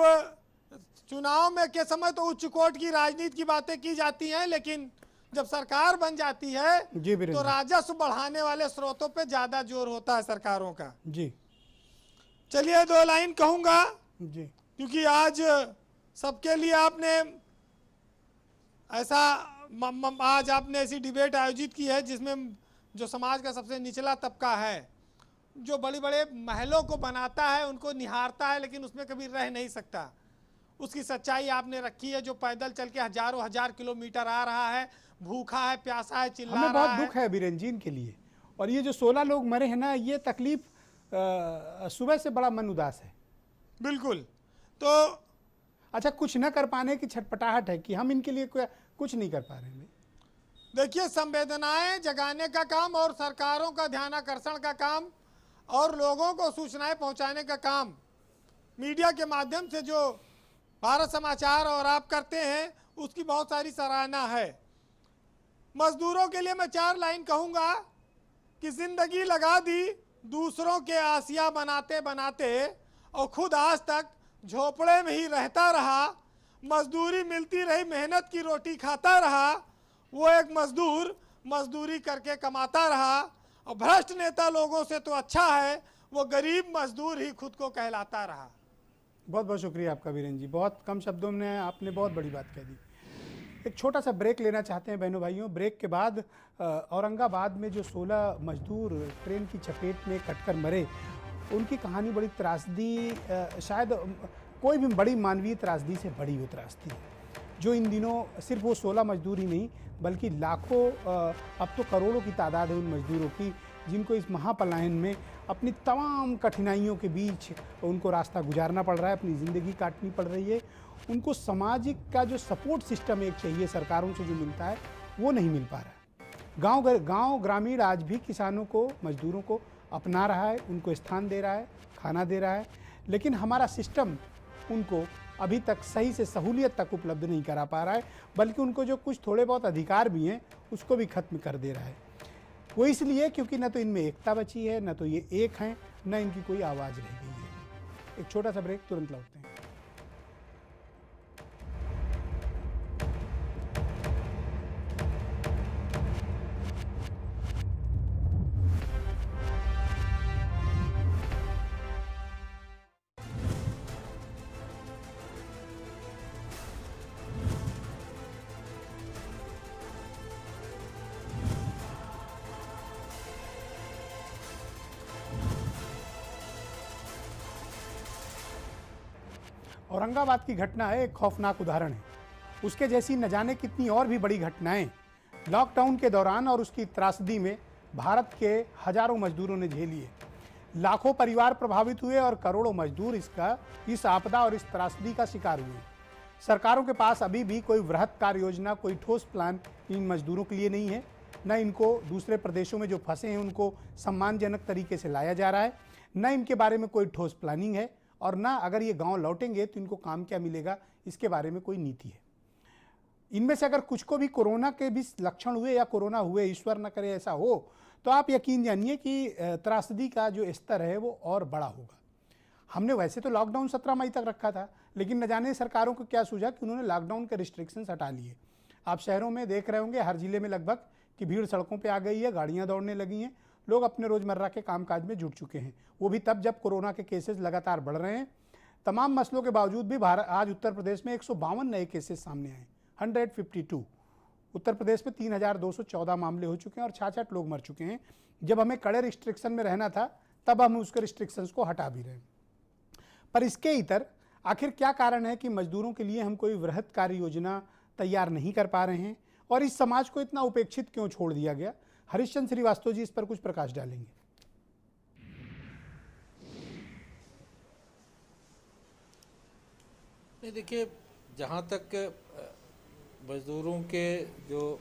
चुनाव में के समय तो उच्च कोर्ट की राजनीति की बातें की जाती हैं, लेकिन जब सरकार बन जाती है तो राजस्व बढ़ाने वाले स्रोतों पे ज्यादा जोर होता है सरकारों का। जी चलिए 2 लाइन कहूंगा जी, क्योंकि आज सबके लिए आपने ऐसा आज आपने ऐसी डिबेट आयोजित की है जिसमें जो समाज का सबसे निचला तबका है, जो बड़े बड़े महलों को बनाता है उनको निहारता है लेकिन उसमें कभी रह नहीं सकता, उसकी सच्चाई आपने रखी है। जो पैदल चल के हजारों हजार किलोमीटर आ रहा है, भूखा है, प्यासा है, चिल्ला रहा है। हमें बहुत दुख है बीरेन के लिए। और ये जो 16 लोग मरे हैं ना, ये तकलीफ सुबह से बड़ा मन उदास है। बिल्कुल। तो अच्छा, कुछ न कर पाने की छटपटाहट है कि हम इनके लिए कुछ नहीं कर पा रहे हैं। देखिए, संवेदनाएं जगाने का काम और सरकारों का ध्यानाकर्षण का काम और लोगों को सूचनाएं पहुंचाने का काम मीडिया के माध्यम से जो भारत समाचार और आप करते हैं उसकी बहुत सारी सराहना है। मजदूरों के लिए मैं 4 लाइन कहूँगा कि जिंदगी लगा दी दूसरों के आसिया बनाते बनाते और खुद आज तक झोपड़े में ही रहता रहा, मजदूरी मिलती रही, मेहनत की रोटी खाता रहा, वो एक मजदूर मजदूरी करके कमाता रहा। और भ्रष्ट नेता लोगों से तो अच्छा है वो गरीब मजदूर ही खुद को कहलाता रहा। बहुत बहुत शुक्रिया आपका वीरेन जी, बहुत कम शब्दों में आपने बहुत बड़ी बात कह दी। एक छोटा सा ब्रेक लेना चाहते हैं बहनों भाइयों। ब्रेक के बाद औरंगाबाद में जो 16 मजदूर ट्रेन की चपेट में कटकर मरे, उनकी कहानी बड़ी त्रासदी, शायद कोई भी बड़ी मानवीय त्रासदी से बड़ी वो त्रासदी है, जो इन दिनों सिर्फ वो 16 मजदूर ही नहीं बल्कि लाखों, अब तो करोड़ों की तादाद है उन मजदूरों की जिनको इस महापलायन में अपनी तमाम कठिनाइयों के बीच उनको रास्ता गुजारना पड़ रहा है, अपनी ज़िंदगी काटनी पड़ रही है। उनको सामाजिक का जो सपोर्ट सिस्टम एक चाहिए सरकारों से जो मिलता है वो नहीं मिल पा रहा है। गांव ग्रामीण आज भी किसानों को, मजदूरों को अपना रहा है, उनको स्थान दे रहा है, खाना दे रहा है, लेकिन हमारा सिस्टम उनको अभी तक सही से सहूलियत तक उपलब्ध नहीं करा पा रहा है, बल्कि उनको जो कुछ थोड़े बहुत अधिकार भी हैं उसको भी खत्म कर दे रहा है। वो इसलिए क्योंकि न तो इनमें एकता बची है, न तो ये एक हैं, न इनकी कोई आवाज़ रह गई है। एक छोटा सा ब्रेक, तुरंत लौटते हैं। औरंगाबाद की घटना है, एक खौफनाक उदाहरण है। उसके जैसी न जाने कितनी और भी बड़ी घटनाएं लॉकडाउन के दौरान और उसकी त्रासदी में भारत के हजारों मजदूरों ने झेली है। लाखों परिवार प्रभावित हुए और करोड़ों मजदूर इस आपदा और इस त्रासदी का शिकार हुए। सरकारों के पास अभी भी कोई वृहत कार्य योजना, कोई ठोस प्लान इन मजदूरों के लिए नहीं है। न इनको दूसरे प्रदेशों में जो फंसे हैं उनको सम्मानजनक तरीके से लाया जा रहा है, न इनके बारे में कोई ठोस प्लानिंग है, और ना अगर ये गांव लौटेंगे तो इनको काम क्या मिलेगा इसके बारे में कोई नीति है। इनमें से अगर कुछ को भी कोरोना के भी लक्षण हुए या कोरोना हुए, ईश्वर न करे ऐसा हो, तो आप यकीन जानिए कि त्रासदी का जो स्तर है वो और बड़ा होगा। हमने वैसे तो लॉकडाउन 17 मई तक रखा था, लेकिन न जाने सरकारों को क्या सूझा कि उन्होंने लॉकडाउन के रिस्ट्रिक्शंस हटा लिए। आप शहरों में देख रहे होंगे, हर जिले में लगभग कि भीड़ सड़कों पर आ गई है, गाड़ियाँ दौड़ने लगी हैं, लोग अपने रोज़मर्रा के कामकाज में जुट चुके हैं। वो भी तब जब कोरोना के केसेस लगातार बढ़ रहे हैं। तमाम मसलों के बावजूद भी आज उत्तर प्रदेश में 152 नए केसेस सामने आए, 152। उत्तर प्रदेश में 3214 मामले हो चुके हैं और 66 लोग मर चुके हैं। जब हमें कड़े रिस्ट्रिक्शन में रहना था तब हम उसके रिस्ट्रिक्शंस को हटा भी रहे हैं। पर इसके इतर आखिर क्या कारण है कि मजदूरों के लिए हम कोई वृहद कार्य योजना तैयार नहीं कर पा रहे हैं और इस समाज को इतना उपेक्षित क्यों छोड़ दिया गया? हरिश्चंद्र श्रीवास्तव जी इस पर कुछ प्रकाश डालेंगे। नहीं, देखिए, जहाँ तक मजदूरों के जो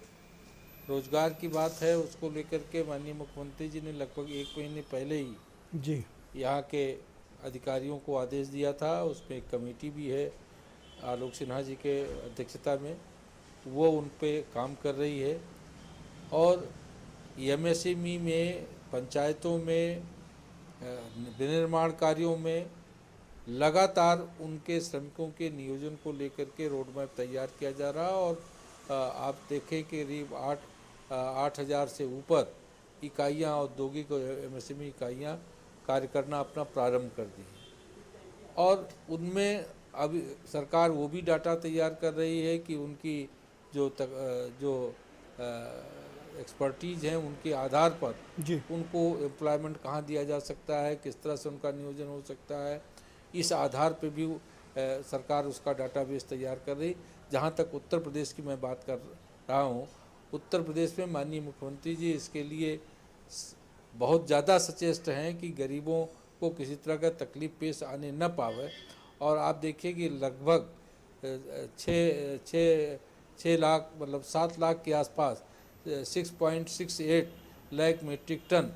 रोजगार की बात है उसको लेकर के माननीय मुख्यमंत्री जी ने लगभग 1 महीने पहले ही जी यहाँ के अधिकारियों को आदेश दिया था। उसमें एक कमेटी भी है आलोक सिन्हा जी के अध्यक्षता में, वो उन पे काम कर रही है। और एमएसएमई में, पंचायतों में, विनिर्माण कार्यों में लगातार उनके श्रमिकों के नियोजन को लेकर के रोड मैप तैयार किया जा रहा है। और आप देखें कि करीब 8,000 से ऊपर इकाइयाँ, औद्योगिक एमएसएमई इकाइयाँ कार्य करना अपना प्रारंभ कर दी है। और उनमें अभी सरकार वो भी डाटा तैयार कर रही है कि उनकी जो एक्सपर्टीज़ हैं उनके आधार पर उनको एम्प्लॉयमेंट कहाँ दिया जा सकता है, किस तरह से उनका नियोजन हो सकता है, इस आधार पर भी सरकार उसका डाटाबेस तैयार कर रही। जहाँ तक उत्तर प्रदेश की मैं बात कर रहा हूँ, उत्तर प्रदेश में माननीय मुख्यमंत्री जी इसके लिए बहुत ज़्यादा सचेष्ट हैं कि गरीबों को किसी तरह का तकलीफ पेश आने न पावे। और आप देखिए कि लगभग 6 लाख, मतलब 7 लाख के आसपास 6.68 लाख मीट्रिक टन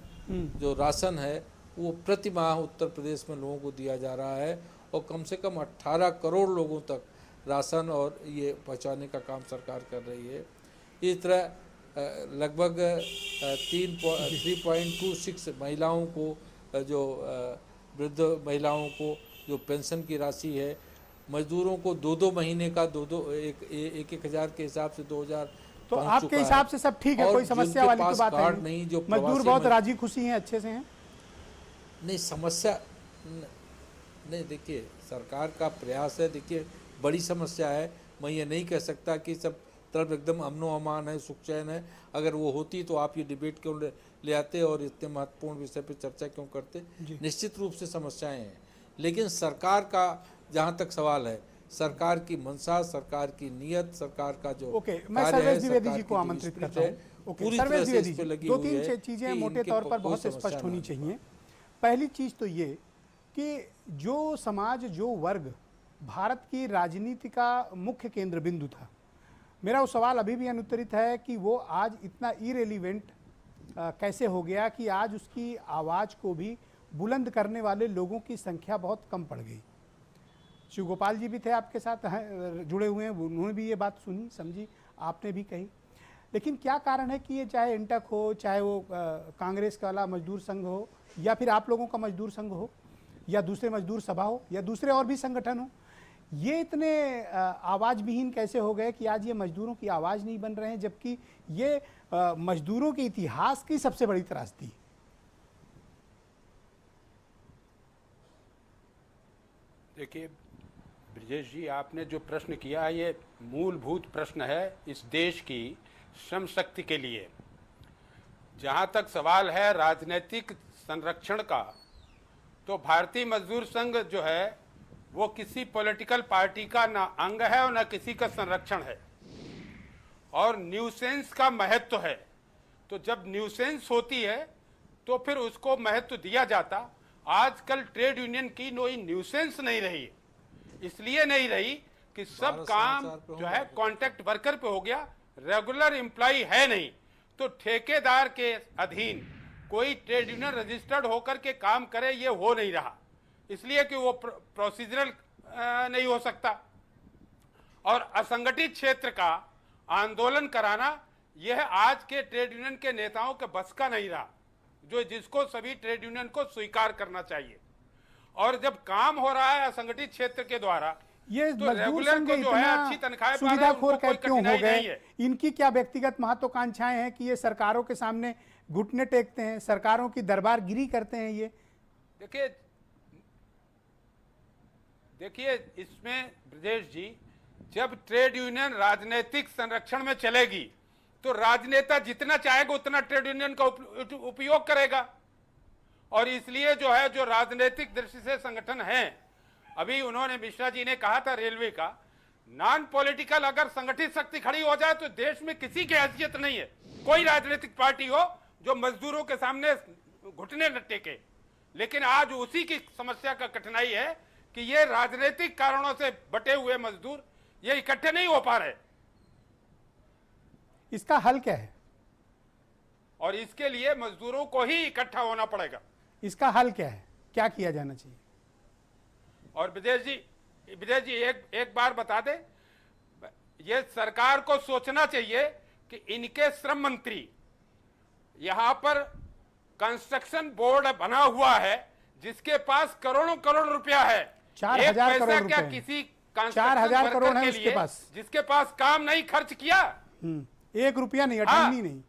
जो राशन है वो प्रति माह उत्तर प्रदेश में लोगों को दिया जा रहा है। और कम से कम 18 करोड़ लोगों तक राशन और ये पहुंचाने का काम सरकार कर रही है। इस तरह लगभग 3.26 महिलाओं को, जो वृद्ध महिलाओं को जो पेंशन की राशि है, मजदूरों को 2-2 महीने का 1 हज़ार के हिसाब से 2,000। तो आपके हिसाब से सब ठीक है, कोई समस्या वाली तो बात है नहीं? जो मजदूर बहुत राजी खुशी हैं, अच्छे से हैं? नहीं, समस्या नहीं। देखिए, सरकार का प्रयास है। देखिए, बड़ी समस्या है, मैं ये नहीं कह सकता कि सब तरफ एकदम अमनो अमान है, सुख चैन है। अगर वो होती तो आप ये डिबेट क्यों ले आते और इतने महत्वपूर्ण विषय पर चर्चा क्यों करते? निश्चित रूप से समस्याएं हैं, लेकिन सरकार का जहाँ तक सवाल है, सरकार की मंशा, सरकार की नीयत, सरकार का जो मैं सर्वेश द्विवेदी जी को आमंत्रित करता हूँ। सर्वेश द्विवेदी जी, 2-3 चीजें मोटे तौर पर बहुत स्पष्ट होनी चाहिए। पहली चीज तो ये कि जो समाज, जो वर्ग भारत की राजनीति का मुख्य केंद्र बिंदु था, मेरा वो सवाल अभी भी अनुत्तरित है कि वो आज इतना इरेलीवेंट कैसे हो गया कि आज उसकी आवाज़ को भी बुलंद करने वाले लोगों की संख्या बहुत कम पड़ गई। शिव गोपाल जी भी थे आपके साथ जुड़े हुए हैं, उन्होंने भी ये बात सुनी, समझी, आपने भी कही। लेकिन क्या कारण है कि ये चाहे इंटक हो, चाहे वो कांग्रेस वाला मजदूर संघ हो, या फिर आप लोगों का मजदूर संघ हो, या दूसरे मजदूर सभा हो, या दूसरे और भी संगठन हो, ये इतने आवाज़ विहीन कैसे हो गए कि आज ये मजदूरों की आवाज़ नहीं बन रहे हैं, जबकि ये मजदूरों के इतिहास की सबसे बड़ी त्रासदी। देखिए ब्रजेश जी, आपने जो प्रश्न किया है ये मूलभूत प्रश्न है इस देश की श्रम शक्ति के लिए। जहाँ तक सवाल है राजनीतिक संरक्षण का, तो भारतीय मजदूर संघ जो है वो किसी पॉलिटिकल पार्टी का ना अंग है और ना किसी का संरक्षण है, और न्यूसेंस का महत्व है। तो जब न्यूसेंस होती है तो फिर उसको महत्व दिया जाता। आजकल ट्रेड यूनियन की कोई न्यूसेंस नहीं रही, इसलिए नहीं रही कि सब काम जो है कॉन्ट्रैक्ट वर्कर पे हो गया, रेगुलर एम्प्लॉय है नहीं। तो ठेकेदार के अधीन कोई ट्रेड यूनियन रजिस्टर्ड होकर के काम करे, ये हो नहीं रहा, इसलिए कि वो प्रोसीजरल नहीं हो सकता। और असंगठित क्षेत्र का आंदोलन कराना यह आज के ट्रेड यूनियन के नेताओं के बस का नहीं रहा, जिसको सभी ट्रेड यूनियन को स्वीकार करना चाहिए। और जब काम हो रहा है असंगठित क्षेत्र के द्वारा, ये तो रेगुलर को जो है अच्छी तनख्वाह सुविधाखोर क्यों हो गए? इनकी क्या व्यक्तिगत महत्वाकांक्षाएं हैं कि ये सरकारों के सामने घुटने टेकते हैं, सरकारों की दरबारगिरी करते हैं? ये देखिए इसमें ब्रजेश जी, जब ट्रेड यूनियन राजनीतिक संरक्षण में चलेगी तो राजनेता जितना चाहेगा उतना ट्रेड यूनियन का उपयोग करेगा। और इसलिए जो है, जो राजनीतिक दृष्टि से संगठन है, अभी उन्होंने मिश्रा जी ने कहा था रेलवे का, नॉन पॉलिटिकल अगर संगठित शक्ति खड़ी हो जाए तो देश में किसी की हैसियत नहीं है, कोई राजनीतिक पार्टी हो जो मजदूरों के सामने घुटने न टेके। लेकिन आज उसी की समस्या का कठिनाई है कि ये राजनीतिक कारणों से बटे हुए मजदूर ये इकट्ठे नहीं हो पा रहे। इसका हल क्या है? और इसके लिए मजदूरों को ही इकट्ठा होना पड़ेगा। इसका हल क्या है, क्या किया जाना चाहिए? और विदेश जी एक बार बता दे, ये सरकार को सोचना चाहिए कि इनके श्रम मंत्री, यहां पर कंस्ट्रक्शन बोर्ड बना हुआ है जिसके पास करोड़ों करोड़ रुपया है, 4,000 करोड़ क्या रुपए किसी 4,000 करोड़ है उसके पास, जिसके पास काम नहीं खर्च किया, 1 रुपया नहीं, अटैनी नहीं,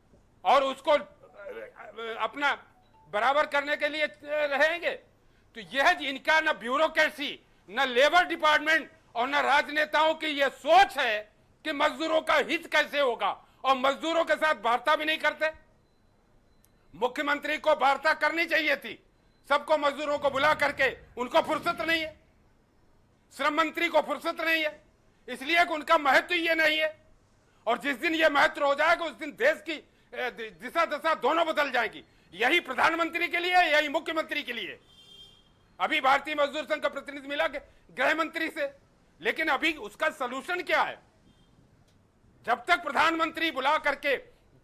और उसको अपना बराबर करने के लिए रहेंगे। तो यह इनका न ब्यूरोक्रेसी, न लेबर डिपार्टमेंट और न राजनेताओं की यह सोच है कि मजदूरों का हित कैसे होगा, और मजदूरों के साथ वार्ता भी नहीं करते। मुख्यमंत्री को वार्ता करनी चाहिए थी, सबको मजदूरों को बुला करके, उनको फुर्सत नहीं है, श्रम मंत्री को फुर्सत नहीं है, इसलिए कि उनका महत्व ये नहीं है। और जिस दिन ये महत्व हो जाएगा उस दिन देश की दिशा दशा दोनों बदल जाएगी। यही प्रधानमंत्री के लिए, यही मुख्यमंत्री के लिए। अभी भारतीय मजदूर संघ का प्रतिनिधि मिला गृह मंत्री से, लेकिन अभी उसका सलूशन क्या है? जब तक प्रधानमंत्री बुला करके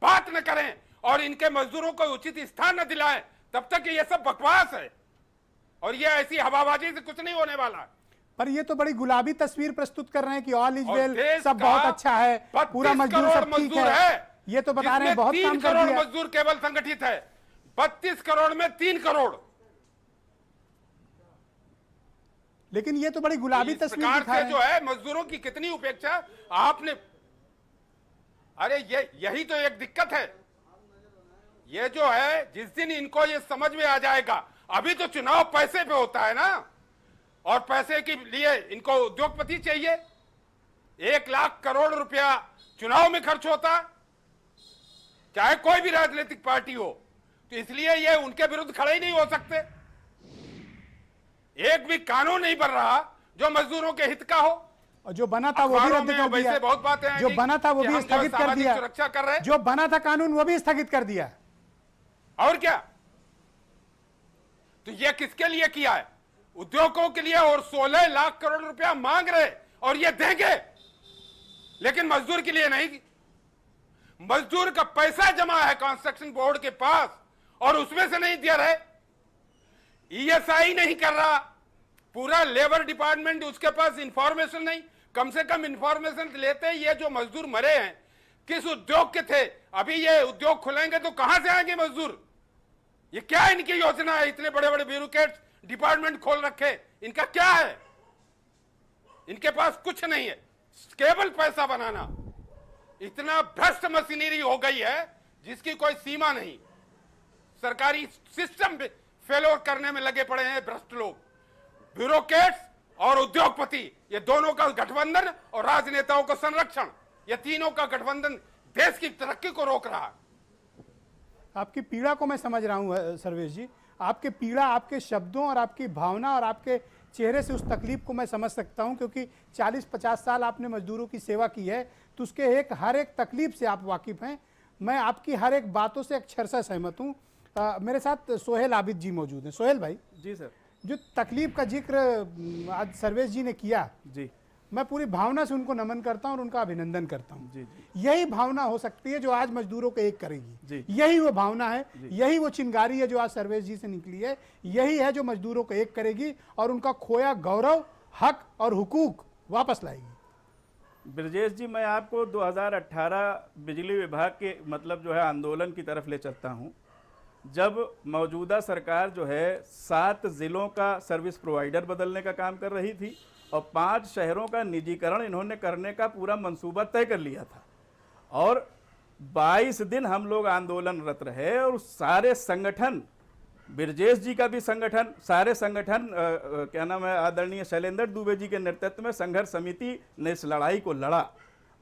बात न करें और इनके मजदूरों को उचित स्थान न दिलाएं, तब तक ये सब बकवास है और ये ऐसी हवाबाजी से कुछ नहीं होने वाला। पर ये तो बड़ी गुलाबी तस्वीर प्रस्तुत कर रहे हैं कि ऑल इज वेल, सब बहुत अच्छा है, पूरा मजदूर सब ठीक है। ये तो बता रहे हैं बहुत काम कर दिया। मजदूर केवल संगठित है, 32 करोड़ में 3 करोड़। लेकिन ये तो बड़ी गुलाबी तस्वीर दिखा रहे हैं। जो है मजदूरों की कितनी उपेक्षा आपने। अरे यही तो एक दिक्कत है। ये जो है जिस दिन इनको ये समझ में आ जाएगा, अभी तो चुनाव पैसे पे होता है ना, और पैसे के लिए इनको उद्योगपति चाहिए। 1 लाख करोड़ रुपया चुनाव में खर्च होता, चाहे कोई भी राजनीतिक पार्टी हो, तो इसलिए ये उनके विरुद्ध खड़े ही नहीं हो सकते। एक भी कानून नहीं बन रहा जो मजदूरों के हित का हो, और जो बना था वो भी रद्द कर दिया। बहुत बातें हैं जो बना था वो भी स्थगित कर दिया। सुरक्षा कर रहे, जो बना था कानून वो भी स्थगित कर दिया। और क्या? तो ये किसके लिए किया है? उद्योगों के लिए। और 16 लाख करोड़ रुपया मांग रहे और ये देंगे, लेकिन मजदूर के लिए नहीं। मजदूर का पैसा जमा है कंस्ट्रक्शन बोर्ड के पास और उसमें से नहीं दे रहे। ईएसआई नहीं कर रहा पूरा लेबर डिपार्टमेंट, उसके पास इंफॉर्मेशन नहीं। कम से कम इंफॉर्मेशन लेते। ये जो मजदूर मरे हैं किस उद्योग के थे? अभी ये उद्योग खुलेंगे तो कहां से आएंगे मजदूर? ये क्या इनकी योजना है? इतने बड़े बड़े ब्यूरोक्रेट डिपार्टमेंट खोल रखे, इनका क्या है? इनके पास कुछ नहीं है, केवल पैसा बनाना। इतना भ्रष्ट मशीनरी हो गई है जिसकी कोई सीमा नहीं। सरकारी सिस्टम फेलोर करने में लगे पड़े हैं भ्रष्ट लोग। ब्यूरोक्रेट्स और उद्योगपति, ये दोनों का गठबंधन और राजनेताओं का संरक्षण, ये तीनों का गठबंधन देश की तरक्की को रोक रहा है। आपकी पीड़ा को मैं समझ रहा हूं सर्वेश जी। आपके पीड़ा, आपके शब्दों और आपकी भावना और आपके चेहरे से उस तकलीफ को मैं समझ सकता हूं, क्योंकि 40-50 साल आपने मजदूरों की सेवा की है, तो उसके हर एक तकलीफ से आप वाकिफ हैं। मैं आपकी हर एक बातों से अक्षरशः सहमत हूं। मेरे साथ सोहेल आबिद जी मौजूद हैं। सोहेल भाई जी सर, जो तकलीफ का जिक्र आज सर्वेश जी ने किया जी, मैं पूरी भावना से उनको नमन करता हूं और उनका अभिनंदन करता हूं। जी। यही भावना हो सकती है जो आज मजदूरों को एक करेगी जी। यही वो भावना है, यही वो चिंगारी है जो आज सर्वेश जी से निकली है। यही है जो मजदूरों को एक करेगी और उनका खोया गौरव, हक और हुकूक वापस लाएगी। ब्रजेश जी, मैं आपको 2018 बिजली विभाग के मतलब जो है आंदोलन की तरफ ले चलता हूं, जब मौजूदा सरकार जो है 7 जिलों का सर्विस प्रोवाइडर बदलने का काम कर रही थी और 5 शहरों का निजीकरण इन्होंने करने का पूरा मंसूबा तय कर लिया था, और 22 दिन हम लोग आंदोलनरत रहे और सारे संगठन, ब्रजेश जी का भी संगठन, सारे संगठन क्या नाम है, आदरणीय शैलेंद्र दुबे जी के नेतृत्व में संघर्ष समिति ने इस लड़ाई को लड़ा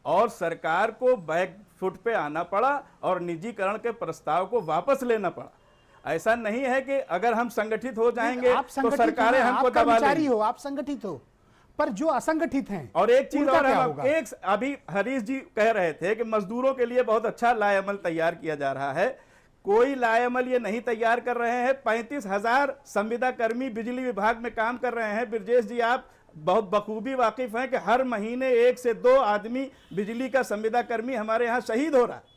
और सरकार को बैक फुट पे आना पड़ा और निजीकरण के प्रस्ताव को वापस लेना पड़ा। ऐसा नहीं है कि अगर हम संगठित हो जाएंगे आप तो संगठित सरकारें हैं, हमको आप दबा कर्मचारी लेंगी। हो, आप संगठित हो, पर जो असंगठित हैं और एक चीज उनका और क्या हम होगा? एक अभी हरीश जी कह रहे थे कि मजदूरों के लिए बहुत अच्छा लाएमल तैयार किया जा रहा है। कोई लाएमल ये नहीं तैयार कर रहे हैं। 35,000 संविदा कर्मी बिजली विभाग में काम कर रहे हैं। ब्रजेश जी, आप बहुत बखूबी वाकिफ हैं कि हर महीने 1 से 2 आदमी बिजली का संविदा कर्मी हमारे यहाँ शहीद हो रहा है।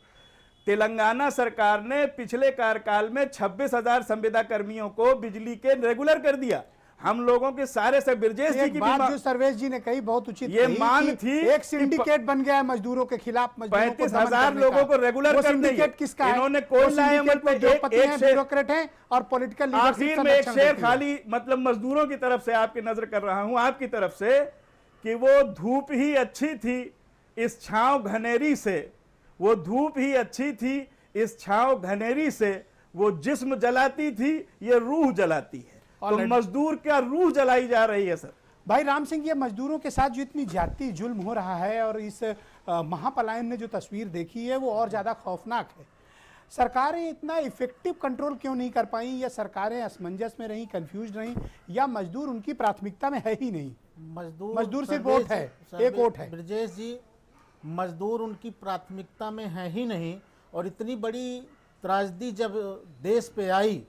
तेलंगाना सरकार ने पिछले कार्यकाल में 26,000 संविदा कर्मियों को बिजली के रेगुलर कर दिया। हम लोगों के सारे से ब्रजेश जी एक की बात भी जो सर्वेश जी ने कही बहुत उचित ये कही मांग कि थी एक सिंडिकेट बन गया है मजदूरों के खिलाफ, मजदूरों को दमन 35,000 करने लोगों का। को रेगुलर वो कर देंगे। सिंडिकेट किसका है? इन्होंने वो कोई सिंडिकेट लाएमल में पे उद्योगपति एक हैं, से ब्यूरोक्रेट हैं और पॉलिटिकल आखिर में एक शेर खाली मतलब मजदूरों की तरफ से आपकी नजर कर रहा हूं, आपकी तरफ से, कि वो धूप ही अच्छी थी इस छांव घनेरी से, वो धूप ही अच्छी थी इस छांव घनेरी से, वो जिस्म जलाती थी ये रूह जलाती है। तो मजदूर क्या रूह जलाई जा रही है सर। भाई राम सिंह, ये मजदूरों के साथ जो इतनी ज्यादती जुल्म हो रहा है और इस महापलायन ने जो तस्वीर देखी है वो और ज्यादा खौफनाक है। सरकारें इतना इफेक्टिव कंट्रोल क्यों नहीं कर पाई, या सरकारें असमंजस में रहीं, कंफ्यूज रहीं, या मजदूर उनकी प्राथमिकता में है ही नहीं? मजदूर सिर्फ वोट है, एक वोट है। ब्रजेश जी, मजदूर उनकी प्राथमिकता में है ही नहीं। और इतनी बड़ी त्रासदी जब देश पे आई,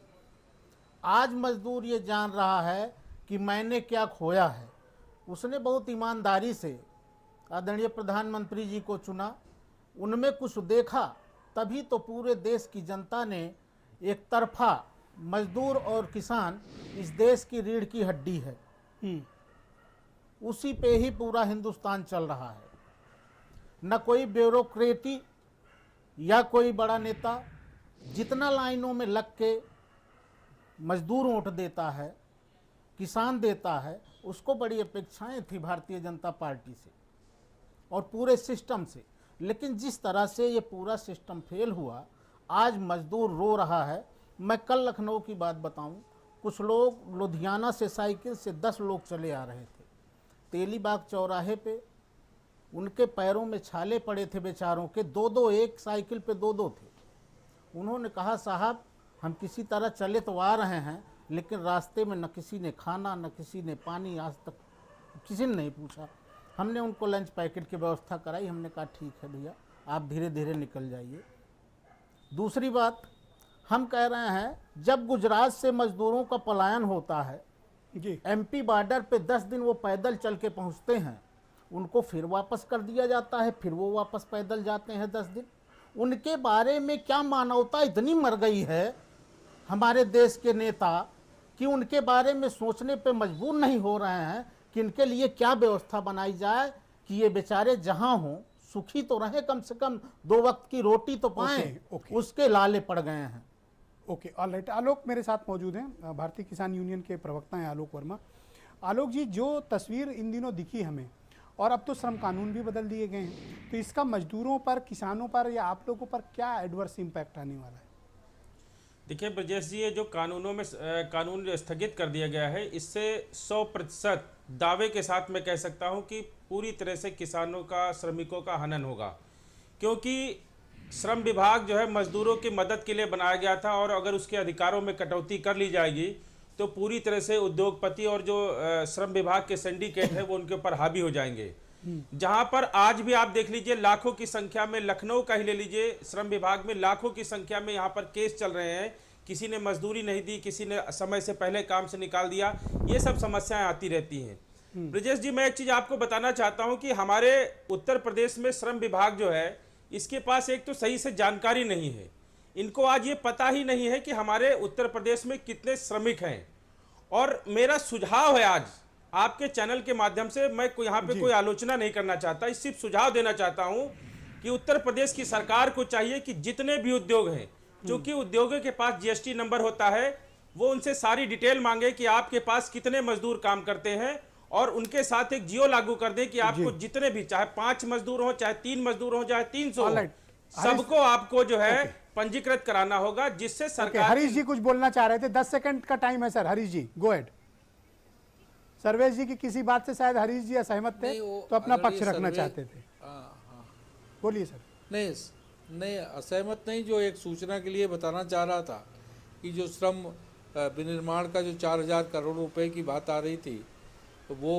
आज मजदूर ये जान रहा है कि मैंने क्या खोया है। उसने बहुत ईमानदारी से आदरणीय प्रधानमंत्री जी को चुना, उनमें कुछ देखा, तभी तो पूरे देश की जनता ने एक तरफा, मजदूर और किसान इस देश की रीढ़ की हड्डी है, उसी पे ही पूरा हिंदुस्तान चल रहा है। न कोई ब्यूरोक्रेटी या कोई बड़ा नेता, जितना लाइनों में लग के मजदूर वोट देता है, किसान देता है, उसको बड़ी अपेक्षाएं थी भारतीय जनता पार्टी से और पूरे सिस्टम से। लेकिन जिस तरह से ये पूरा सिस्टम फेल हुआ, आज मजदूर रो रहा है। मैं कल लखनऊ की बात बताऊं, कुछ लोग लुधियाना से साइकिल से 10 लोग चले आ रहे थे, तेलीबाग चौराहे पे उनके पैरों में छाले पड़े थे बेचारों के, 2-2, एक साइकिल पे 2-2 थे। उन्होंने कहा, साहब हम किसी तरह चले तो आ रहे हैं, लेकिन रास्ते में न किसी ने खाना न किसी ने पानी, आज तक किसी ने नहीं पूछा। हमने उनको लंच पैकेट की व्यवस्था कराई। हमने कहा ठीक है भैया, आप धीरे धीरे निकल जाइए। दूसरी बात, हम कह रहे हैं जब गुजरात से मजदूरों का पलायन होता है जी, एमपी बॉर्डर पे 10 दिन वो पैदल चल के पहुंचते हैं, उनको फिर वापस कर दिया जाता है, फिर वो वापस पैदल जाते हैं 10 दिन। उनके बारे में क्या मानवता इतनी मर गई है हमारे देश के नेता कि उनके बारे में सोचने पे मजबूर नहीं हो रहे हैं कि इनके लिए क्या व्यवस्था बनाई जाए कि ये बेचारे जहां हों सुखी तो रहें, कम से कम 2 वक्त की रोटी तो पाएं। ओके। उसके लाले पड़ गए हैं। Okay, alright. आलोक मेरे साथ मौजूद हैं, भारतीय किसान यूनियन के प्रवक्ता हैं आलोक वर्मा। आलोक जी, जो तस्वीर इन दिनों दिखी हमें, और अब तो श्रम कानून भी बदल दिए गए हैं, तो इसका मजदूरों पर, किसानों पर या आप लोगों पर क्या एडवर्स इम्पैक्ट आने वाला है? देखिए ब्रजेश जी, ये जो कानूनों में कानून जो स्थगित कर दिया गया है, इससे 100% दावे के साथ मैं कह सकता हूं कि पूरी तरह से किसानों का, श्रमिकों का हनन होगा। क्योंकि श्रम विभाग जो है मजदूरों की मदद के लिए बनाया गया था, और अगर उसके अधिकारों में कटौती कर ली जाएगी तो पूरी तरह से उद्योगपति और जो श्रम विभाग के सिंडिकेट है वो उनके ऊपर हावी हो जाएंगे। जहां पर आज भी आप देख लीजिए लाखों की संख्या में, लखनऊ का ही ले लीजिए, श्रम विभाग में लाखों की संख्या में यहाँ पर केस चल रहे हैं। किसी ने मजदूरी नहीं दी, किसी ने समय से पहले काम से निकाल दिया, ये सब समस्याएं आती रहती हैं। ब्रजेश जी, मैं एक चीज आपको बताना चाहता हूं कि हमारे उत्तर प्रदेश में श्रम विभाग जो है, इसके पास एक तो सही से जानकारी नहीं है। इनको आज ये पता ही नहीं है कि हमारे उत्तर प्रदेश में कितने श्रमिक हैं। और मेरा सुझाव है आज आपके चैनल के माध्यम से, मैं यहाँ पे कोई आलोचना नहीं करना चाहता, सिर्फ सुझाव देना चाहता हूं कि उत्तर प्रदेश की सरकार को चाहिए कि जितने भी उद्योग हैं, क्योंकि उद्योगों के पास जीएसटी नंबर होता है, वो उनसे सारी डिटेल मांगे कि आपके पास कितने मजदूर काम करते हैं, और उनके साथ एक जियो लागू कर दे कि आपको जितने भी, चाहे 5 मजदूर हो, चाहे 3 मजदूर हो, चाहे 300 हो, सबको आपको जो है पंजीकृत कराना होगा, जिससे सरकार। हरीश जी कुछ बोलना चाह रहे थे, 10 सेकंड का टाइम है सर। हरीश जी गो अहेड। सर्वेश जी की किसी बात से शायद हरीश जी असहमत थे, तो अपना पक्ष रखना चाहते थे। बोलिए सर। नहीं, असहमत नहीं, जो एक सूचना के लिए बताना चाह रहा था कि जो श्रम विनिर्माण का जो 4000 करोड़ रुपए की बात आ रही थी, तो वो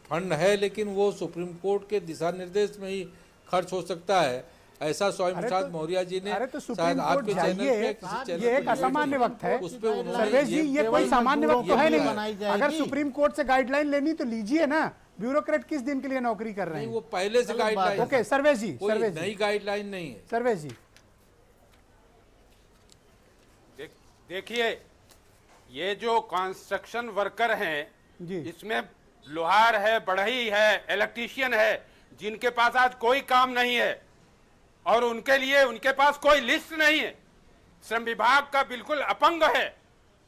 फंड है, लेकिन वो सुप्रीम कोर्ट के दिशा निर्देश में ही खर्च हो सकता है, ऐसा स्वयं प्रसाद मौर्य जी ने तो शायद सुप्रीम कोर्ट आपके चैनल जाइए, पे किसी चैनल ये पे एक असामान्य वक्त है उस पे उन्होंने सर्वेश जी, ये कोई सामान्य वक्त तो है नहीं। अगर सुप्रीम कोर्ट से गाइडलाइन लेनी तो लीजिए ना, ब्यूरोक्रेट किस दिन के लिए नौकरी कर रहे हैं? वो पहले से गाइडलाइन, ओके सर्वेश जी, सर्वेश नई गाइडलाइन नहीं है। सर्वेश जी देखिए, ये जो कंस्ट्रक्शन वर्कर हैं, जी, इसमें लोहार है, बढ़ई है, इलेक्ट्रीशियन है, जिनके पास आज कोई काम नहीं है और उनके लिए उनके पास कोई लिस्ट नहीं है। श्रम विभाग का बिल्कुल अपंग है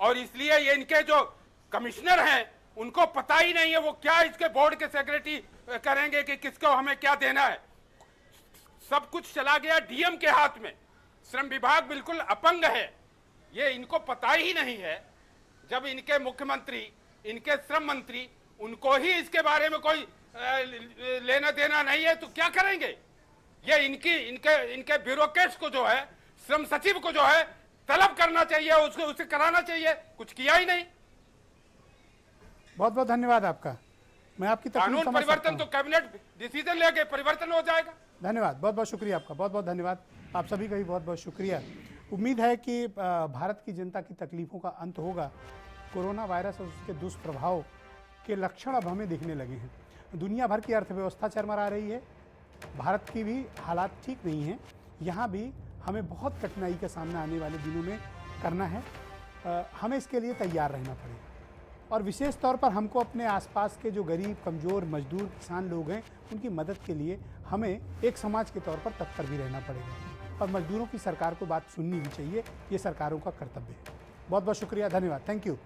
और इसलिए ये इनके जो कमिश्नर हैं उनको पता ही नहीं है वो क्या इसके बोर्ड के सेक्रेटरी करेंगे कि किसको हमें क्या देना है। सब कुछ चला गया डीएम के हाथ में। श्रम विभाग बिल्कुल अपंग है, ये इनको पता ही नहीं है। जब इनके मुख्यमंत्री, इनके श्रम मंत्री, उनको ही इसके बारे में कोई लेना देना नहीं है तो क्या करेंगे? ये इनके ब्यूरोक्रेट्स को जो है, श्रम सचिव को जो है तलब करना चाहिए, उसको उसे कराना चाहिए, कुछ किया ही नहीं। बहुत बहुत धन्यवाद आपका। मैं आपकी तकलीफ कानून समझ सकता परिवर्तन हूं। तो कैबिनेट डिसीजन लेके परिवर्तन हो जाएगा। धन्यवाद, बहुत बहुत शुक्रिया आपका, बहुत बहुत धन्यवाद। आप सभी का भी बहुत बहुत शुक्रिया। उम्मीद है कि भारत की जनता की तकलीफों का अंत होगा। कोरोना वायरस और उसके दुष्प्रभाव के लक्षण अब हमें दिखने लगे हैं। दुनिया भर की अर्थव्यवस्था चरमरा रही है, भारत की भी हालात ठीक नहीं हैं। यहाँ भी हमें बहुत कठिनाई का सामना आने वाले दिनों में करना है। हमें इसके लिए तैयार रहना पड़ेगा और विशेष तौर पर हमको अपने आसपास के जो गरीब, कमज़ोर, मजदूर, किसान लोग हैं, उनकी मदद के लिए हमें एक समाज के तौर पर तत्पर भी रहना पड़ेगा और मजदूरों की सरकार को बात सुननी भी चाहिए। ये सरकारों का कर्तव्य है। बहुत बहुत शुक्रिया, धन्यवाद, थैंक यू।